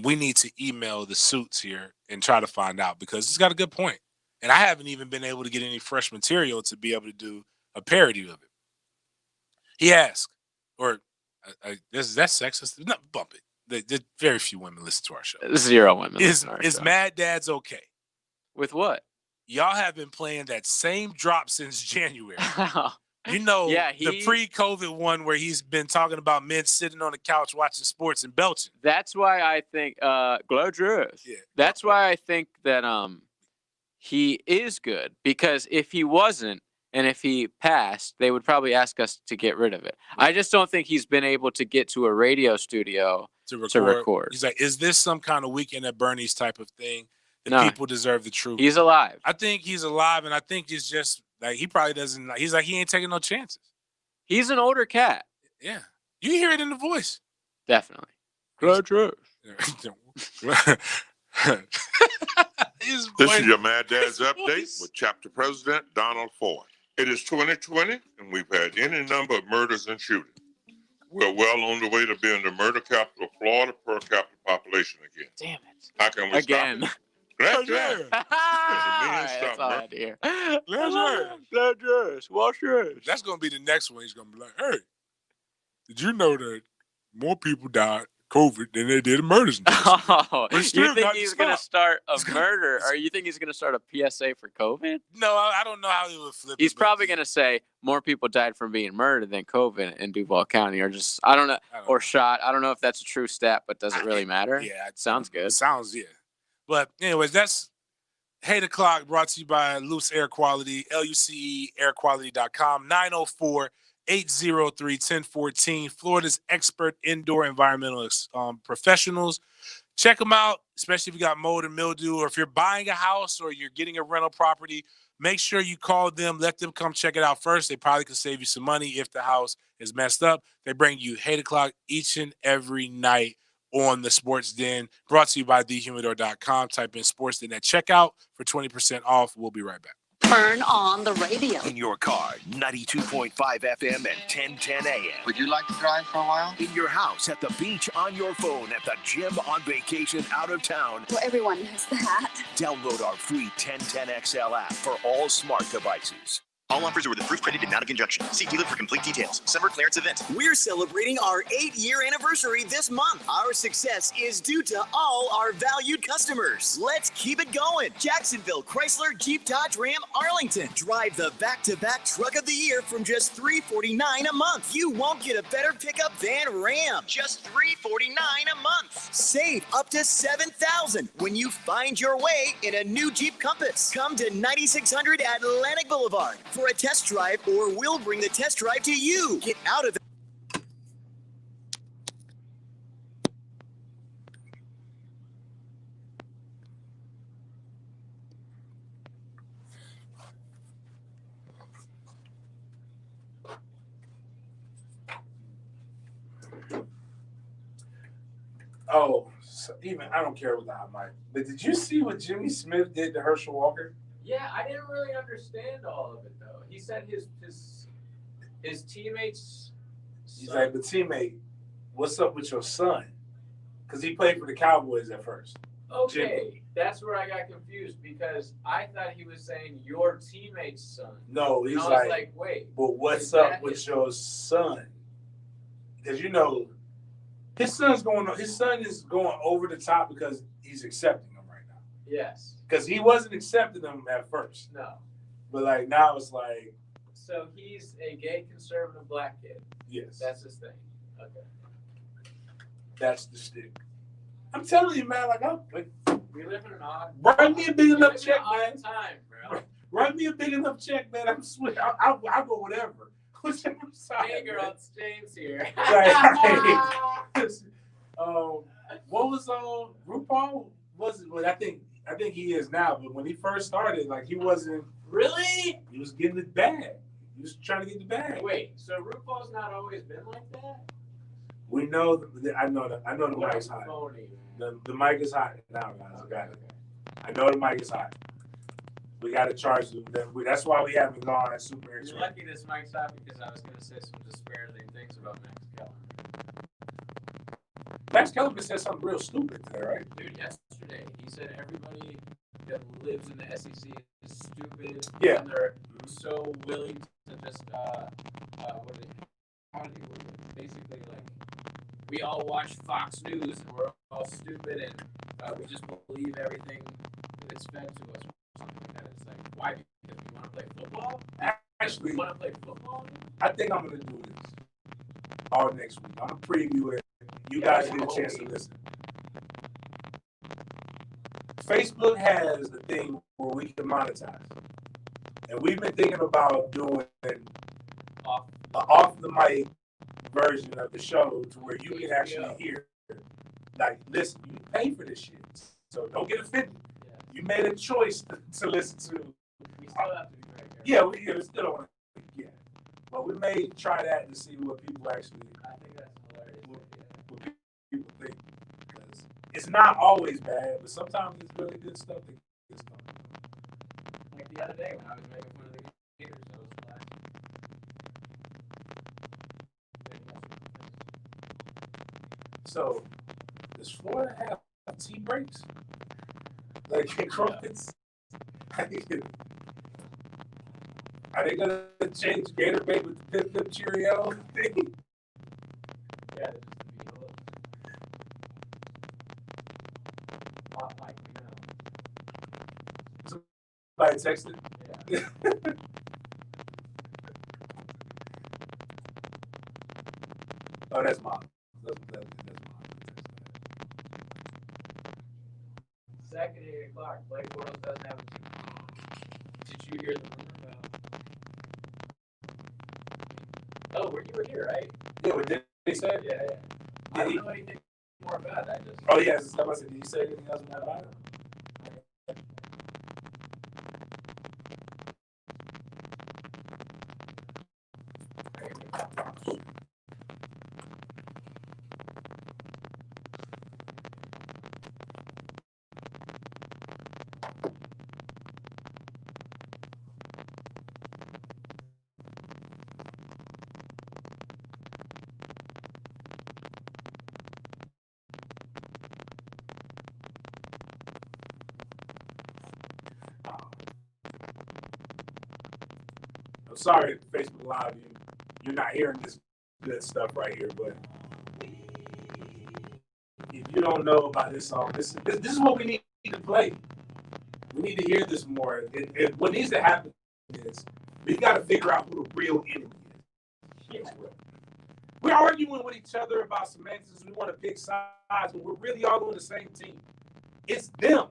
we need to email the suits here and try to find out, because he's got a good point. And I haven't even been able to get any fresh material to be able to do a parody of it. He asked, or that's sexist. No, bump it. There's very few women listen to our show. 0 women. Is Mad Dads okay? With what? Y'all have been playing that same drop since January. You know, the pre-COVID one where he's been talking about men sitting on the couch watching sports and belching. That's why I think glad yours. Yeah. That's why I think that he is good, because if he wasn't and if he passed, they would probably ask us to get rid of it. I just don't think he's been able to get to a radio studio to record. He's like, is this some kind of Weekend at Bernie's type of thing? That people deserve the truth. He's alive. I think he's alive, and I think it's just like he probably doesn't. He's like, he ain't taking no chances. He's an older cat. Yeah, you hear it in the voice. Definitely. This is your Mad Dad's Update with Chapter President Donald Ford. It is 2020, and we've had any number of murders and shootings. We're well on the way to being the murder capital of Florida per capita population again. Damn it. How can we stop it? Glad you That's going to be the next one. He's going to be like, hey, did you know that more people died COVID than they did of murders? Oh, you think he's going to start a murder, or you think he's going to start a PSA for COVID? No, I don't know how he would flip it. He's probably going to say more people died from being murdered than COVID in Duval County, or just, I don't know, or shot. I don't know if that's a true stat, but does it really matter? Yeah. It sounds good. Sounds, yeah. But anyways, that's 8 o'clock brought to you by Loose Air Quality, LUCEairquality.com, 904-803-1014, Florida's expert indoor environmental professionals. Check them out, especially if you got mold and mildew, or if you're buying a house or you're getting a rental property. Make sure you call them. Let them come check it out first. They probably can save you some money if the house is messed up. They bring you 8 o'clock each and every night on the Sports Den, brought to you by thehumidor.com. Type in Sports Den at checkout for 20% off. We'll be right back. Turn on the radio. In your car, 92.5 FM and 1010 AM. Would you like to drive for a while? In your house, at the beach, on your phone, at the gym, on vacation, out of town. Well, everyone knows that. Download our free 1010XL app for all smart devices. All offers are with proof printed and not a conjunction. See dealer for complete details. Summer clearance event. We're celebrating our 8-year anniversary this month. Our success is due to all our valued customers. Let's keep it going. Jacksonville, Chrysler, Jeep, Dodge, Ram, Arlington. Drive the back-to-back truck of the year from just $349 a month. You won't get a better pickup than Ram. Just $349 a month. Save up to $7,000 when you find your way in a new Jeep Compass. Come to 9600 Atlantic Boulevard for a test drive, or we'll bring the test drive to you. Get out of the Oh, so even I don't care what the hot mic. But did you see what Jimmy Smith did to Herschel Walker? Yeah, I didn't really understand all of it though. He said his teammates. He's like, but teammate, what's up with your son? Because he played for the Cowboys at first. Okay, Jimmy. that's where I got confused because I thought he was saying your teammate's son. No, he's and I was like, wait. but what's is up that with his- your son? Because you know, his son is going over the top because he's accepting him right now. Yes. Because he wasn't accepting him at first. No. But like now it's like, So he's a gay conservative black kid. yes, That's his thing. Okay. that's the stick. I'm telling you, man, We live in an odd. write me a big enough check, man. man. Time, bro. Write me a big enough check, man. I'm sweet. I'll go whatever. Whichever side. Hey, girl, it's James here. What was RuPaul? Well, I think he is now. But when he first started, like he wasn't Really? He was getting it bad. He was trying to get the bag. Wait, so RuPaul's not always been like that? We know. I know the mic's hot. The mic is hot now, guys. I got it. I know the mic is hot. We got to charge them. That's why we haven't gone at Super You're Express. lucky this mic's hot because I was going to say some disparaging things about Max Kellerman. Max Kellerman said something real stupid today, right? Dude, yesterday he said everybody that lives in the SEC is stupid. Yeah. And they're so willing to just basically like we all watch Fox News and we're all stupid and we just believe everything that's fed to us. Or something like that. It's like why? Because we want to play football. Actually, we want to play football. I think I'm gonna do this all next week. I'm gonna preview it. You guys get a chance to listen. Facebook has the thing where we can monetize, and we've been thinking about doing an off the mic version of the show to where you can actually hear. Like, listen, you pay for this shit, so don't get offended. You made a choice to listen to. We still have to be very careful. Yeah, we still don't want to. Yeah, but we may try that and see what people actually. I think that's hilarious. What people think, because it's not always bad, but sometimes it's really good stuff that gets done. Like the other day when I was making fun of the Gators, I was like, So, does Florida have tea breaks? Like in Crumpets? Are they going to change Gatorade with the Pip Pip Cheerio thing? yeah, just to be close. Hot mic, you know. Somebody texted? Yeah. Oh, that's mom. That's mom. Second 8 o'clock, Blake Bortles doesn't have a team. Did you hear the rumor about? Oh, you were here, right? Yeah, what did he say? Yeah. I don't know anything more about it. Oh, yeah, that's what I said. Did he say anything else about it? I'm sorry, Facebook Live, you're not hearing this good stuff right here, but if you don't know about this song, this is what we need to play. We need to hear this more. What needs to happen is we got to figure out who the real enemy is. We're arguing with each other about semantics. We want to pick sides, but we're really all on the same team. It's them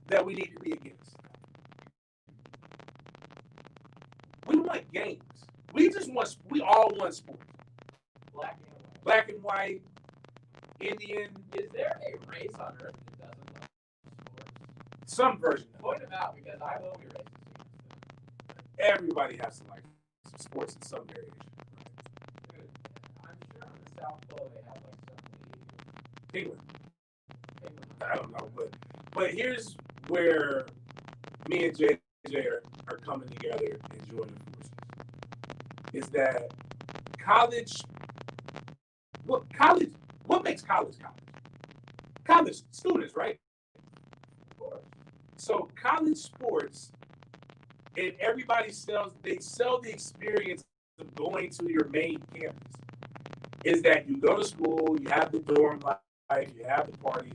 that we need to be against. want games. We all want sports. Black and white, Indian. Is there a race on Earth that doesn't love sports? Some version. Point them out because I will be racist. Everybody has to like sports in some variation. Dude, I'm sure on the South Pole they have like some Penguin. I don't know, but here's where me and JJ are coming together and joining forces. Is that college? What makes college college? College students, right? So college sports, and everybody sell the experience of going to your main campus. Is that you go to school, you have the dorm life, you have the party,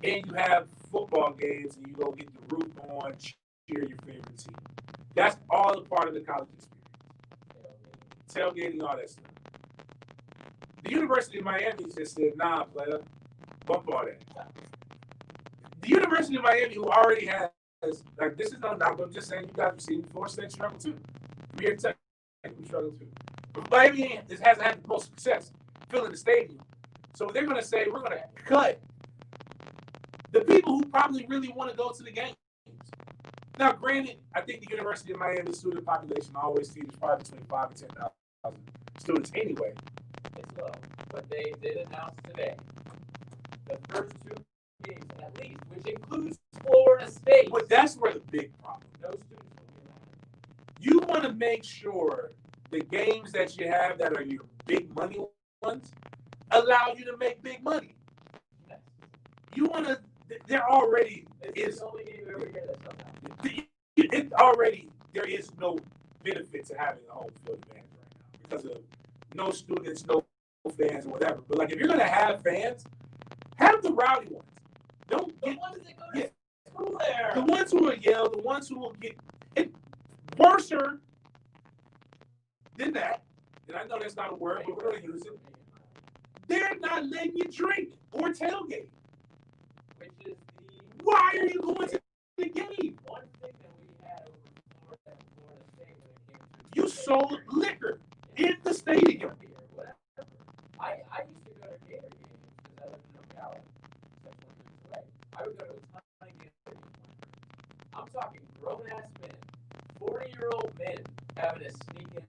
and you have football games, and you go get the root on, cheer your favorite team. That's all a part of the college experience. Tailgating, all that stuff. The University of Miami just said, nah, player, bump all that. The University of Miami, who already has, like, this is no knock, I'm just saying you guys have seen Florida State struggle too. We here Texas, we struggle too. But Miami hasn't had the most success filling the stadium. So they're going to say, we're going to cut the people who probably really want to go to the games. Now, granted, I think the University of Miami student population always sees probably between 5 and 10,000 students anyway. It's low, but they did announce today the first two games at least, which includes Florida State. But that's where the big problem. No students will be allowed. You want to make sure the games that you have that are your big money ones allow you to make big money. Yes. You want to. There already is. The only game every year that's somehow. It already there is no benefit to having a home field advantage right now because of no students, no fans, or whatever. But like, if you're gonna have fans, have the rowdy ones. Don't get the ones that go to school there. the ones who will yell, the ones who will get it worser than that. And I know that's not a word, but we're gonna use it. They're not letting you drink or tailgate. Which is Why are you going to the game? one thing that we had over Florida State when it came to You sold liquor in the stadium. whatever. I used to go to Gator games because I lived in Ocala, that's 20 minutes away. I would go to a ton of Gator games. I'm talking grown-ass men, 40-year-old men having to sneak in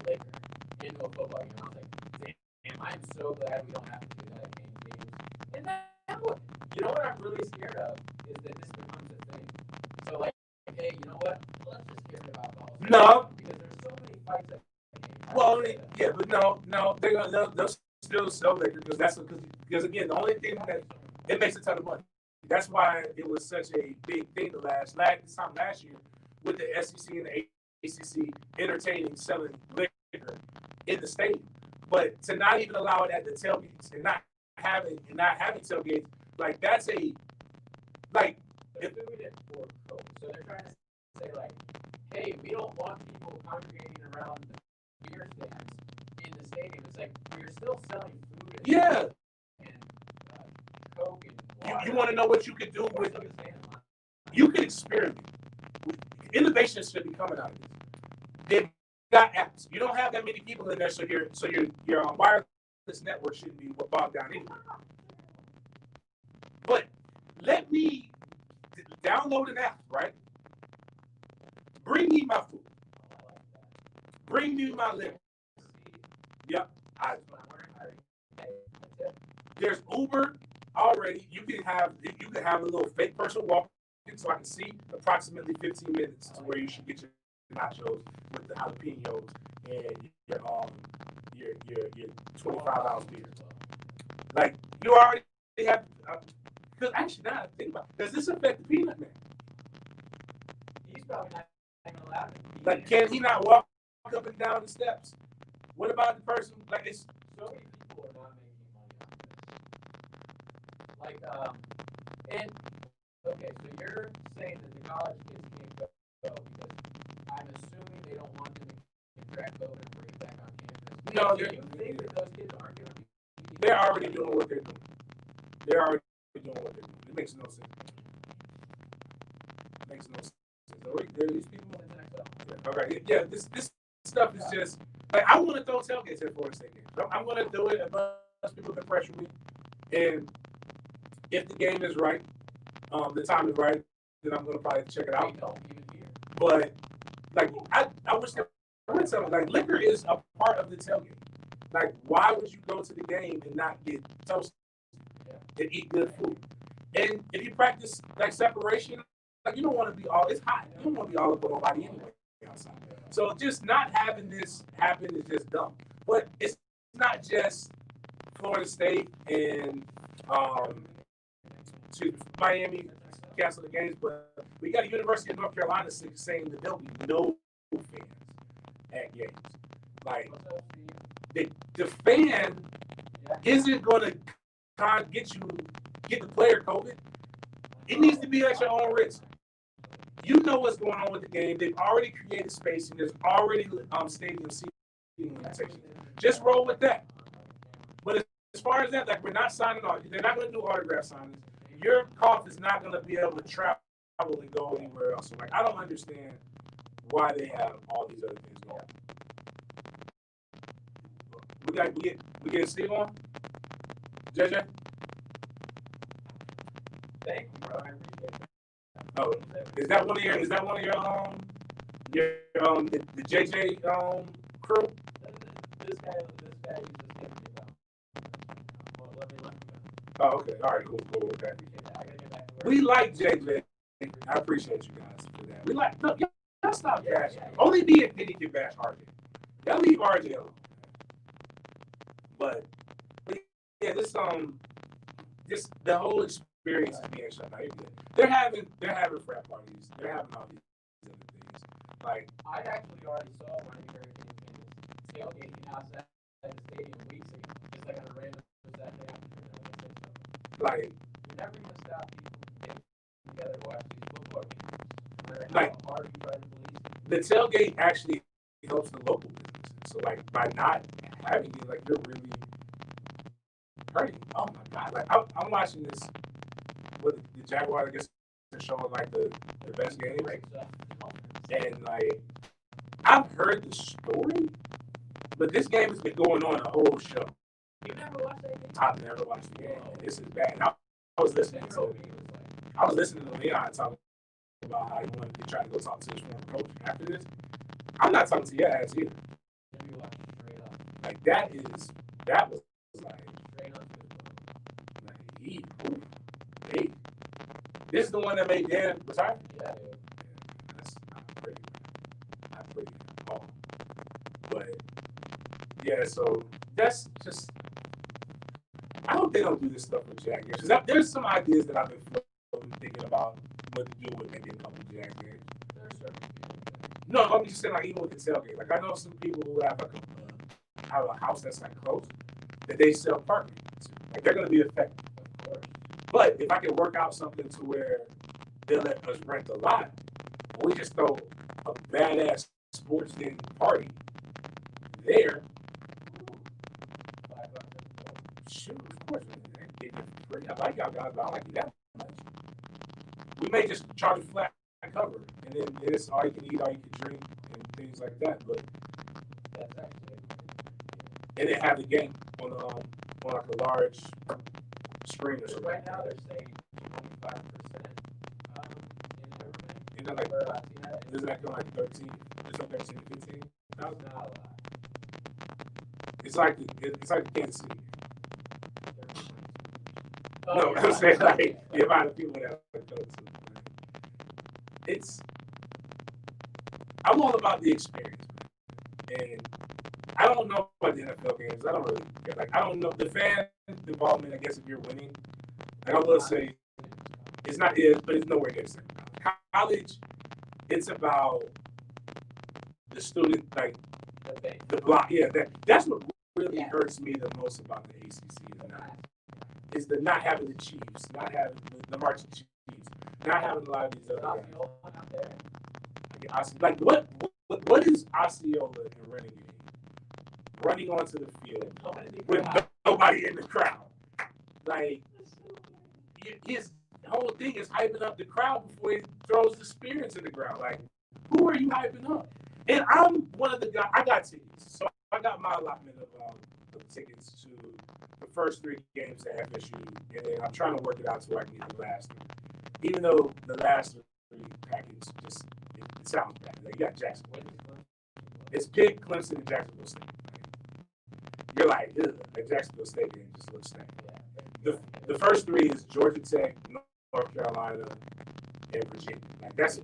liquor into a football game. I was like, damn, I'm so glad we don't have to do that at games. And that what, you know what I'm really scared of is that this becomes a thing. So like, hey, you know what? Let's just get rid of alcohol. No. Because there's so many fights at games. Well, yeah, but no, they'll still sell liquor because again, the only thing that it makes a ton of money. That's why it was such a big thing this time last year with the SEC and the ACC entertaining selling liquor in the stadium. But to not even allow it at the tailgates and not having tailgates, like that's a like They're doing it for COVID. So they're trying to say like, hey, we don't want people congregating around the beer stands in the stadium. It's like we're still selling food and yeah. Coke and water. You want to know what you could do with it? You can experiment. Innovation should be coming out of this. They've got apps. You don't have that many people in there, so your wireless network shouldn't be bogged down anyway. But let me download an app, right? Bring me my food. Bring me my liquor. Yep. There's Uber already. You can have a little fake person walk in so I can see approximately 15 minutes to where you should get your nachos with the jalapenos and your 25-ounce beer. Like you already have. Because actually, now I think about it, does this affect the peanut man? He's probably not even allowed to. Like, can he not walk up and down the steps? What about the person? Like, it's so many people are not making money on this. Like, and okay, so you're saying that the college kids can't go because I'm assuming they don't want them to crack COVID and bring it back on campus. No, do you think that those kids aren't going to be? They're already doing what they're doing. They're already doing what they're doing. It makes no sense. It makes no sense. There are these people. Okay, yeah, this stuff is just like I want to throw tailgates at Florida State games. I'm going to do it unless people can pressure me. And if the game is right, the time is right, then I'm going to probably check it out. But like I wish that I would tell them, like liquor is a part of the tailgate. Like why would you go to the game and not get toasted and eat good food? And if you practice like separation, like you don't want to be all. It's hot. You don't want to be all up on nobody anyway outside. So just not having this happen is just dumb. But it's not just Florida State and Miami cancel the games, but we got a University of North Carolina saying that there'll be no fans at games. Like the fan isn't going to get the player COVID. It needs to be at your own risk. You know what's going on with the game. They've already created space and there's already stadium seating limitations. Just roll with that. But as far as that, like we're not signing off. They're not going to do autograph signings. Your cough is not going to be able to travel and go anywhere else. So like I don't understand why they have all these other things going. We get Steve on? JJ? Thank you, bro. I appreciate it. Oh, is that one of your the JJ crew? This guy uses him. Oh, okay. All right, cool. Okay. We like JJ. I appreciate you guys for that. We like look, y'all stop bashing. Only me and Penny can bash RJ. Y'all leave RJ alone. But yeah, this the whole experience is being shut down. They're having frat parties. They're having all these other things. Like I actually already saw one of the Hurricanes tailgating outside the stadium weeks ago, just like on a random Saturday afternoon. Like you're never gonna stop people from getting together to watch these football games. No matter like how hard you try to believe it. the tailgate actually helps the local businesses. So like by not having it, like you're really hurting. Oh my god! Like I'm watching this. What the Jaguars, I guess, are showing like the best game, and like I've heard the story, but this game has been going on the whole show. You never watched that game? I've never watched the game. This is bad. I was listening to Leon talk about how he wanted to try to go talk to his former coach after this. I'm not talking to your ass either. Like that was like hey, this is the one that made Dan retire? Yeah. That's not pretty at all. But yeah, so that's just I hope they don't do this stuff with Jag games. Because there's some ideas that I've been floating, thinking about what to do with maybe a couple of Jag games. No, I'm just saying like even with the tailgate. Like I know some people who have have a house that's like close that they sell parking to. Like they're gonna be affected. But if I can work out something to where they'll let us rent a lot, we just throw a badass sportsden party there. Shoot, of course, I like y'all guys, but I don't like you that much. We may just charge a flat cover, and then it's all you can eat, all you can drink, and things like that. But that's actually, and then have the game on like a large screen or something. Right now they're saying 25%. Isn't that like isn't that going like 13? It's like 13 to 15? Not a lot. It's like the Kansas City. No, I'm saying like the amount of people that go to. I'm all about the experience, and I don't know about the NFL games. I don't really care. Like I don't know the fan involvement. I guess if you're winning, like I will say, it's not it, but it's nowhere near the same. College, it's about the student, like the block. Yeah, that's what really hurts me the most about the ACC is the not having the Chiefs, not having the marching Chiefs, not having a lot of these other guys. Like what is Osceola and Renegade running onto the field with nobody in the crowd? Like his whole thing is hyping up the crowd before he throws the spear into the ground. Like who are you hyping up? And I'm one of the guys. I got tickets, so I got my allotment of tickets to the first 3 games at FSU, and then I'm trying to work it out so I can get the last 3. Even though the last 3 package just it sounds bad. Like, you got Jacksonville. It's Pitt, Clemson, and Jacksonville State. You're like, the Jacksonville State game just looks stacked. The first 3 is Georgia Tech, North Carolina, and Virginia. Like that's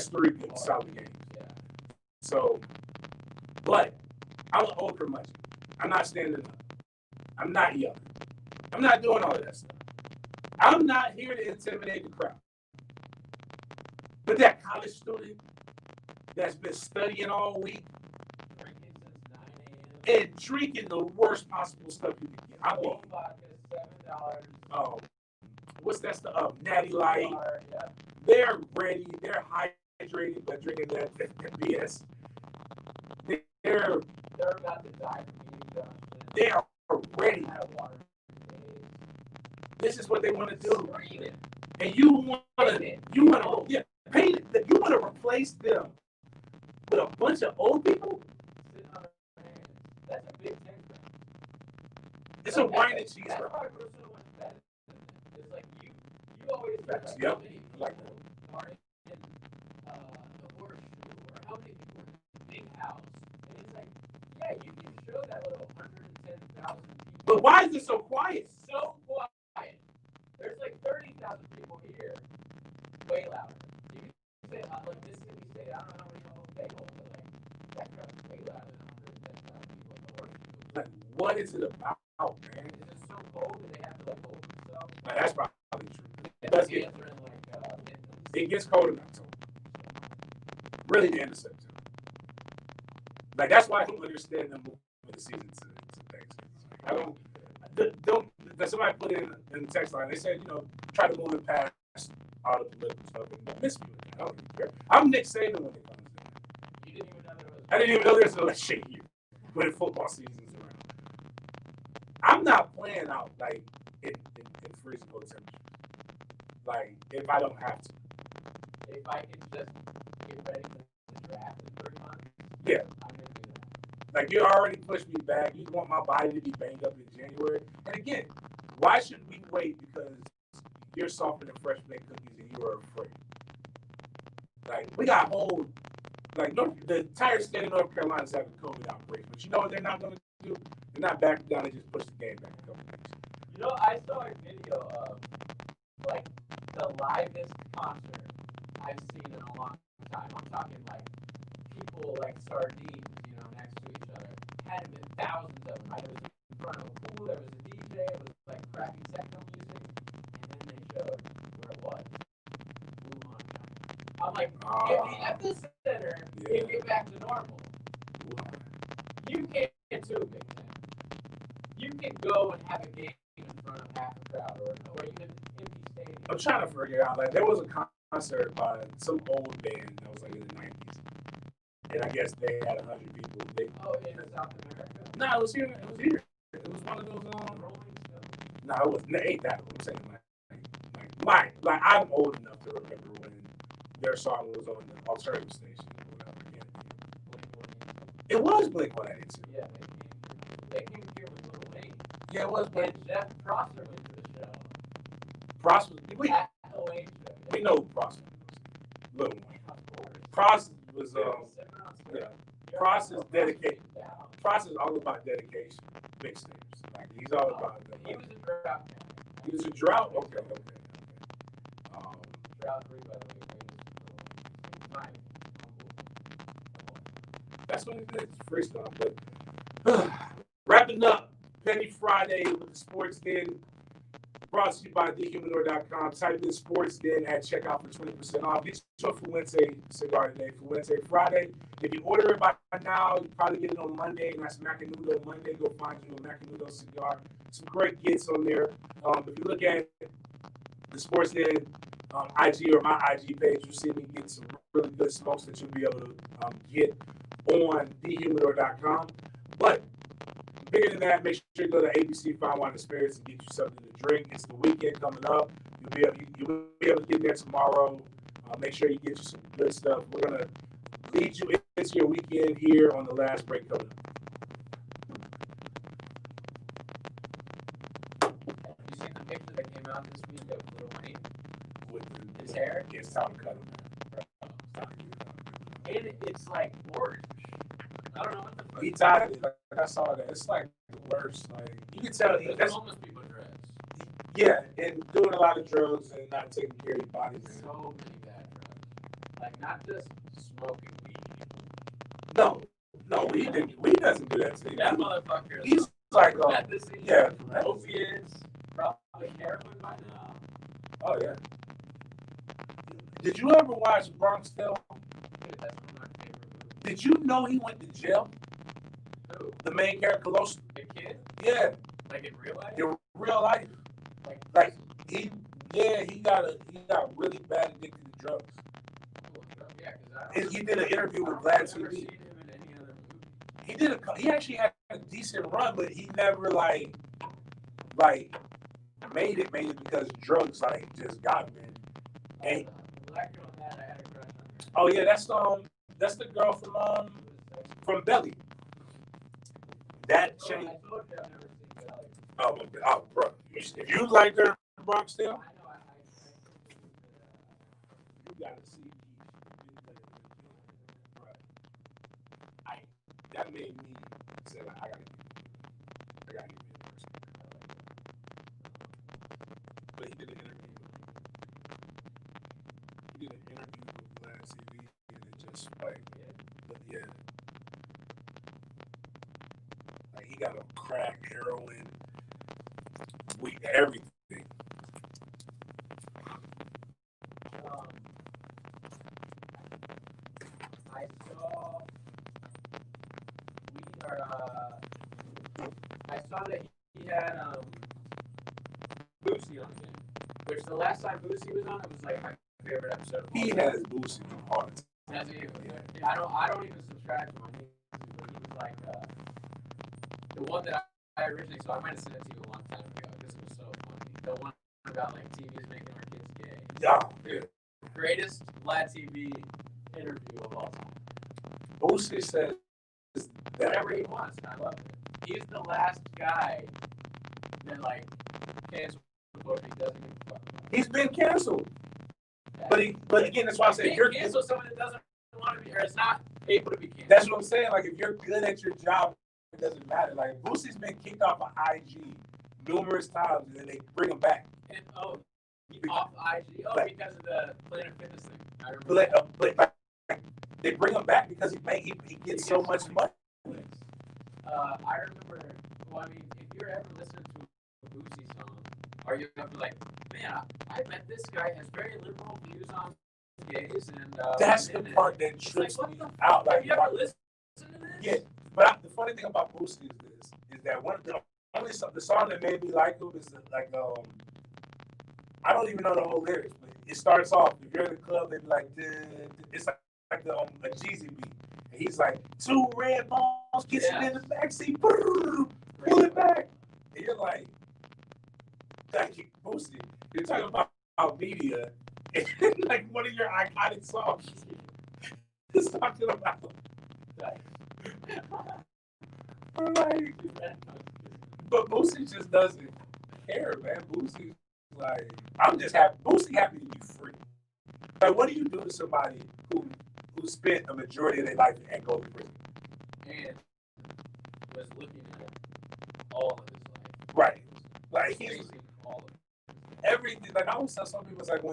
3 good solid games. So, but I'm an old curmudgeon. I'm not standing up. I'm not young. I'm not doing all of that stuff. I'm not here to intimidate the crowd. But that college student that's been studying all week and drinking the worst possible stuff you can get. I mean, $7. What's that stuff? Natty Light. They're ready. They're hydrated, but drinking that BS. They're about to die from eating. They are ready. This is what they want to do. And you want to replace them with a bunch of old people? That's a big thing. It's a wine and cheese. That's why Brazil went better. It's like you always like, yep. Like that. Are in the horseshoe, or how many people in the big house? And it's like, yeah, you can show that little 110,000 people. But why is it so quiet? So quiet. There's like 30,000 people here. Way louder. You can say like Mississippi State. I don't know how many people they hold, but like that crowd's way louder than 110,000 people in the horseshoe. Like, what is it about, man? Is it so cold that they have to like hold themselves? Like, that's probably true. It does get it gets cold in October. Really, the end of September. Like, that's why I don't understand them moving the season to Thanksgiving. I don't. Somebody put in the text line. They said, try to move it past all the political stuff and miss me with that. I don't even care. I'm Nick Saban when it comes to that. You didn't even know there was. I didn't even know there was an election year when football season's around. I'm not playing out like in freezing cold temperatures. Like, if I don't have to. If I can just get ready for the draft in 3 months, yeah, I'm gonna do that. Like, you already pushed me back. You want my body to be banged up in January. And again, why should we wait because you're softer than fresh baked cookies and you are afraid? Like, we got whole, like, the entire state of North Carolina is having COVID outbreaks. But you know what they're not going to do? They're not backing down. They just push the game back a couple weeks. I saw a video of, like, the livest concert I've seen in a long time. I'm talking, like, people like sardines, next to each other. Had to been thousands of them. Right? It was in front of a pool. There was a DJ. It was, like, crappy techno music. And then they showed where it was. Blue Mountain. I'm like, if the epicenter can get back to normal, you can't too, Big Ten. You can go and have a game in front of half a crowd or even empty stadium. I'm trying to figure out, like, there was a concert by some old band that was like in the 90s. And I guess they had 100 people. In South America? No, it was here. It was one of those Rolling Stones. No, it wasn't. It ain't that. I'm saying like I'm old enough to remember when their song was on the alternative station or whatever. Yeah. It was Blink-182. Yeah, they came here with Lil Wayne. Yeah, it was. And Jeff Prosser went to the show. Prosser, we know who Prosser was. Lil Wayne. Prosser was Prosser's dedication. Prosser's all about dedication. Mixtapes. Like, he's all about that. He was a drought. He was a drought? Okay. Drought 3, by the way. That's what it is. Freestyle. But wrapping up Penny Friday with the Sports Den. Brought to you by thehumidor.com. Type in Sports Den at checkout for 20% off. Get your Fuente cigar today. Fuente Friday. If you order it by now, you probably get it on Monday. And that's Macanudo Monday. Go find you a Macanudo cigar. Some great gifts on there. If you look at the Sports Den IG or my IG page, you'll see me get some really good smokes that you'll be able to get on thehumidor.com. But bigger than that, make sure you go to ABC Fine Wine and Spirits and get you something to drink. It's the weekend coming up. You'll be able to get there tomorrow. Make sure you get you some good stuff. We're going to lead you into your weekend here on the last break coming up. You seen the picture that came out this week of Lil Wayne With his hair? It's time to cut him. And it's like orange. I don't know what the fuck. He tied it. Like I saw that. It's like the worst. Like you can tell That's homeless people dress. yeah, and doing a lot of drugs and not taking care of your body. Man. So many bad drugs. Like not just smoking weed. No, weed doesn't do that to you. That motherfucker. He's like, yeah, opiates, probably heroin by now. Oh yeah. Did you ever watch Bronx Tale? Dude, that's one of my favorite movies. Did you know he went to jail? Who? The main character, Colossal. The kid? Yeah. Like in real life? In real life. Like he got really bad addicted to drugs. Yeah, And he did an interview with Glad TV. He actually had a decent run, but he never like made it because drugs like just got him. And oh yeah, that's the girl from Belly. That changed. Oh, bro, if you like her Bronx Tale, you gotta see. That made me say like, I gotta get in person. But he did an interview. With Glad TV, and it just like, but yeah, like he got on crack, heroin, weed, everything. I saw that he had Boosie on him, which the last time Boosie was on, it was like my favorite episode. He has Boosie on it. Has he? Yeah, I don't even subscribe to my music, but he was like the one that I originally saw. I might have sent it to you a long time ago because it was so funny. The one about like TV's making our kids gay. Yeah. Dude, greatest Vlad TV interview of all time. Boosie says whatever he wants, and I love it. He's the last guy that like cancels what he doesn't give a fuck about. He's been canceled. Yeah. But again, that's why I say you're cancel someone that doesn't want to be or is not able to be canceled. That's what I'm saying. Like if you're good at your job, it doesn't matter. Like Boosie's been kicked off of IG numerous times, and then they bring him back. And off IG? Oh, like, because of the Planet Fitness thing. I remember. But they bring him back because he gets so much money. I remember. Well, I mean, if you're ever listening to a Boosie song, are you ever like, man, I bet this guy has very liberal views on gays, and that's the part that trips me out. Like, have you ever listened to this? Yeah, but the funny thing about Boosie is that one of the song that made me like him is like I don't even know the whole lyrics, but it starts off. If you're in the club, they be like, it's like a Jeezy beat. And he's like, 2 red balls kissing in the backseat, pull it back. And you're like, thank you, Boosie. You're talking about media, and like one of your iconic songs is talking about. Like, but Boosie just doesn't care, man. Boosie's like, I'm just happy. Boosie happy to be free. Like, what do you do to somebody who spent a majority of their life and go to prison? And was looking at all of his life. Right. Like he's all of it. Everything. Like I always tell some people, it's like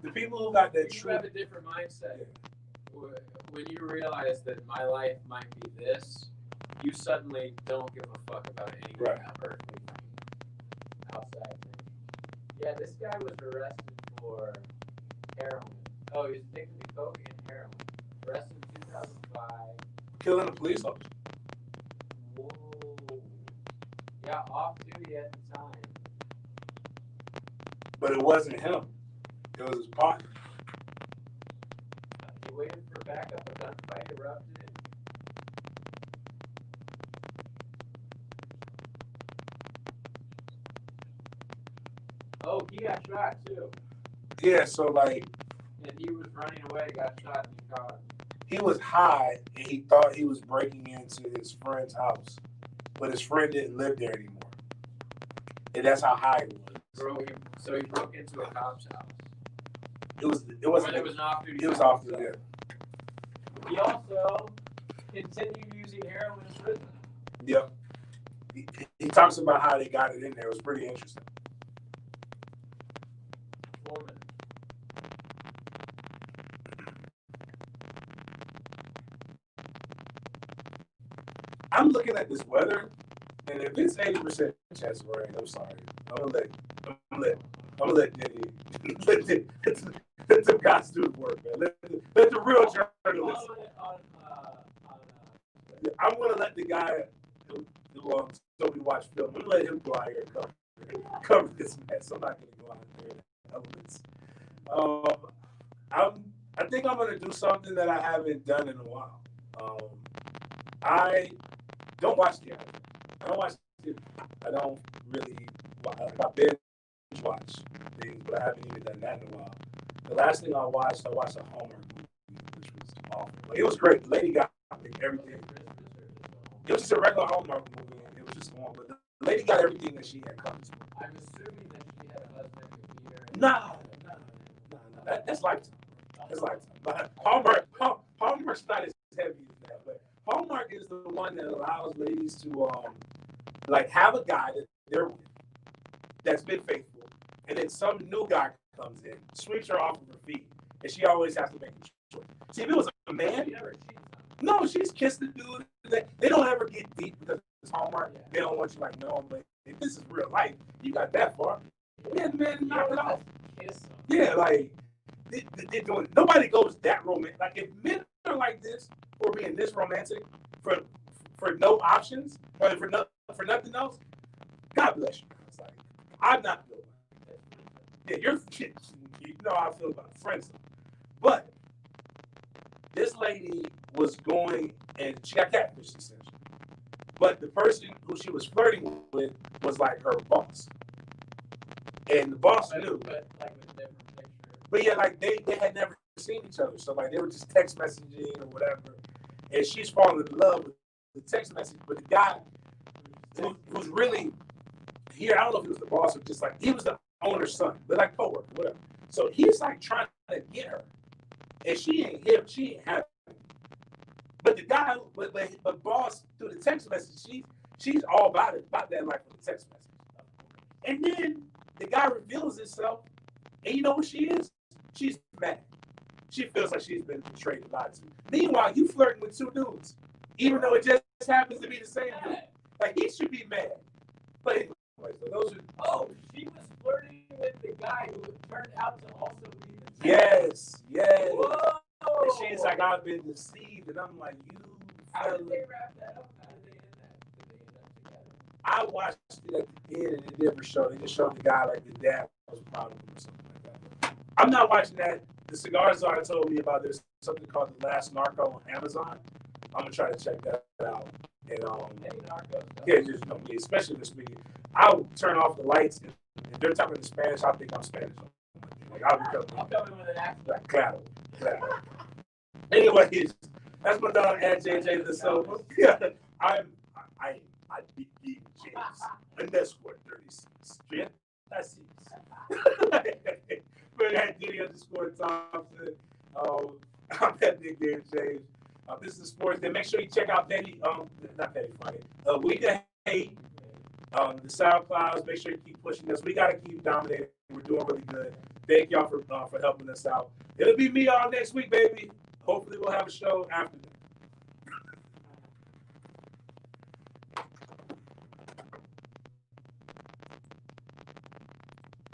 the people who got that you have a different mindset. When you realize that my life might be this, you suddenly don't give a fuck about anything earthly outside things. Yeah, this guy was arrested for heroin. Oh, he was addicted to coke and heroin. Arrested in 2005. Killing a police officer. Whoa. Yeah, off duty at the time. But it wasn't him. It was his partner. He waited for backup. A gunfight erupted. Oh, he got shot too. Yeah, so like. And he was running away, got shot, and he caught him. He was high, and he thought he was breaking into his friend's house, but his friend didn't live there anymore. And that's how high he was. So he broke into a cop's house. It was an off-duty. It was off-duty. Yeah. He also continued using heroin in prison. Yeah. He talks about how they got it in there. It was pretty interesting. I'm looking at this weather, and if it's 80% chance of rain, I'm sorry. I'm gonna let the guys do the work, man. Let the real journalists. I'm gonna let the guy who told me to watch film. I'm gonna let him go out here and cover this mess. I'm not gonna go out there in elements. I think I'm gonna do something that I haven't done in a while. I don't watch TV. I don't watch TV. I don't really. I binge watch things, but I haven't even done that in a while. The last thing I watched a Hallmark movie, which was awful. Like, it was great. The lady got everything. It was just a regular Hallmark movie, and it was just on. But the lady got everything that she had coming. I'm assuming that she had a husband who beat her. No. That's Lifetime. That's Lifetime. But Hallmark's not as heavy as that. But Hallmark is the one that allows ladies to have a guy that they're with that's been faithful, and then some new guy comes in, sweeps her off of her feet, and she always has to make a choice. See, if it was a man, no, she's kissed the dude. They don't ever get deep because it's Hallmark. They don't want you like, no, but if this is real life, you got that far. Yeah, man, knock it off. Yeah, like they're doing. Nobody goes that romantic. Like if men are like this or being this romantic for no options or for nothing else, God bless you. It's like I'm not good. Yeah, you're you know how I feel about friends, but this lady was going and she got catfished essentially. But the person who she was flirting with was like her boss, and the boss knew. But yeah, like they had never seen each other, so like they were just text messaging or whatever. And she's falling in love with the text message, but the guy who's really here, I don't know if he was the boss or just like he was the owner's son, but like coworker, whatever. So he's like trying to get her, and she ain't happy. But the guy, but boss through the text message, she's all about that life with the text message. And then the guy reveals himself, and you know what she is? She's mad. She feels like she's been betrayed a lot too. Meanwhile, you flirting with two dudes, even though it just happens to be the same dude. Like he should be mad. But anyway, so those are. She was flirting with the guy who turned out to also be the Yes. Whoa. And she's like, I've been deceived, and I'm like, you. How did they wrap that up? How did they end that? Did they end up together? I watched it at the end, and it never showed. They just showed the guy like the dad was proud of him or something like that. I'm not watching that. The Cigar Czar told me about this something called The Last Narco on Amazon. I'm gonna try to check that out. And especially this week, I'll turn off the lights. And if they're talking in Spanish, I think I'm Spanish. Like I'll be coming with an accent. Like claro. Anyways, that's my dog at JJ the Silver. I beat James underscore 36. Yeah, that's it. But at Diddy_Thompson. I'm at Big Game James. This is sportsden. Make sure you check out not Petty Friday. We can hate the SoundClouds. Make sure you keep pushing us. We got to keep dominating. We're doing really good. Thank y'all for helping us out. It'll be me all next week, baby. Hopefully we'll have a show after that.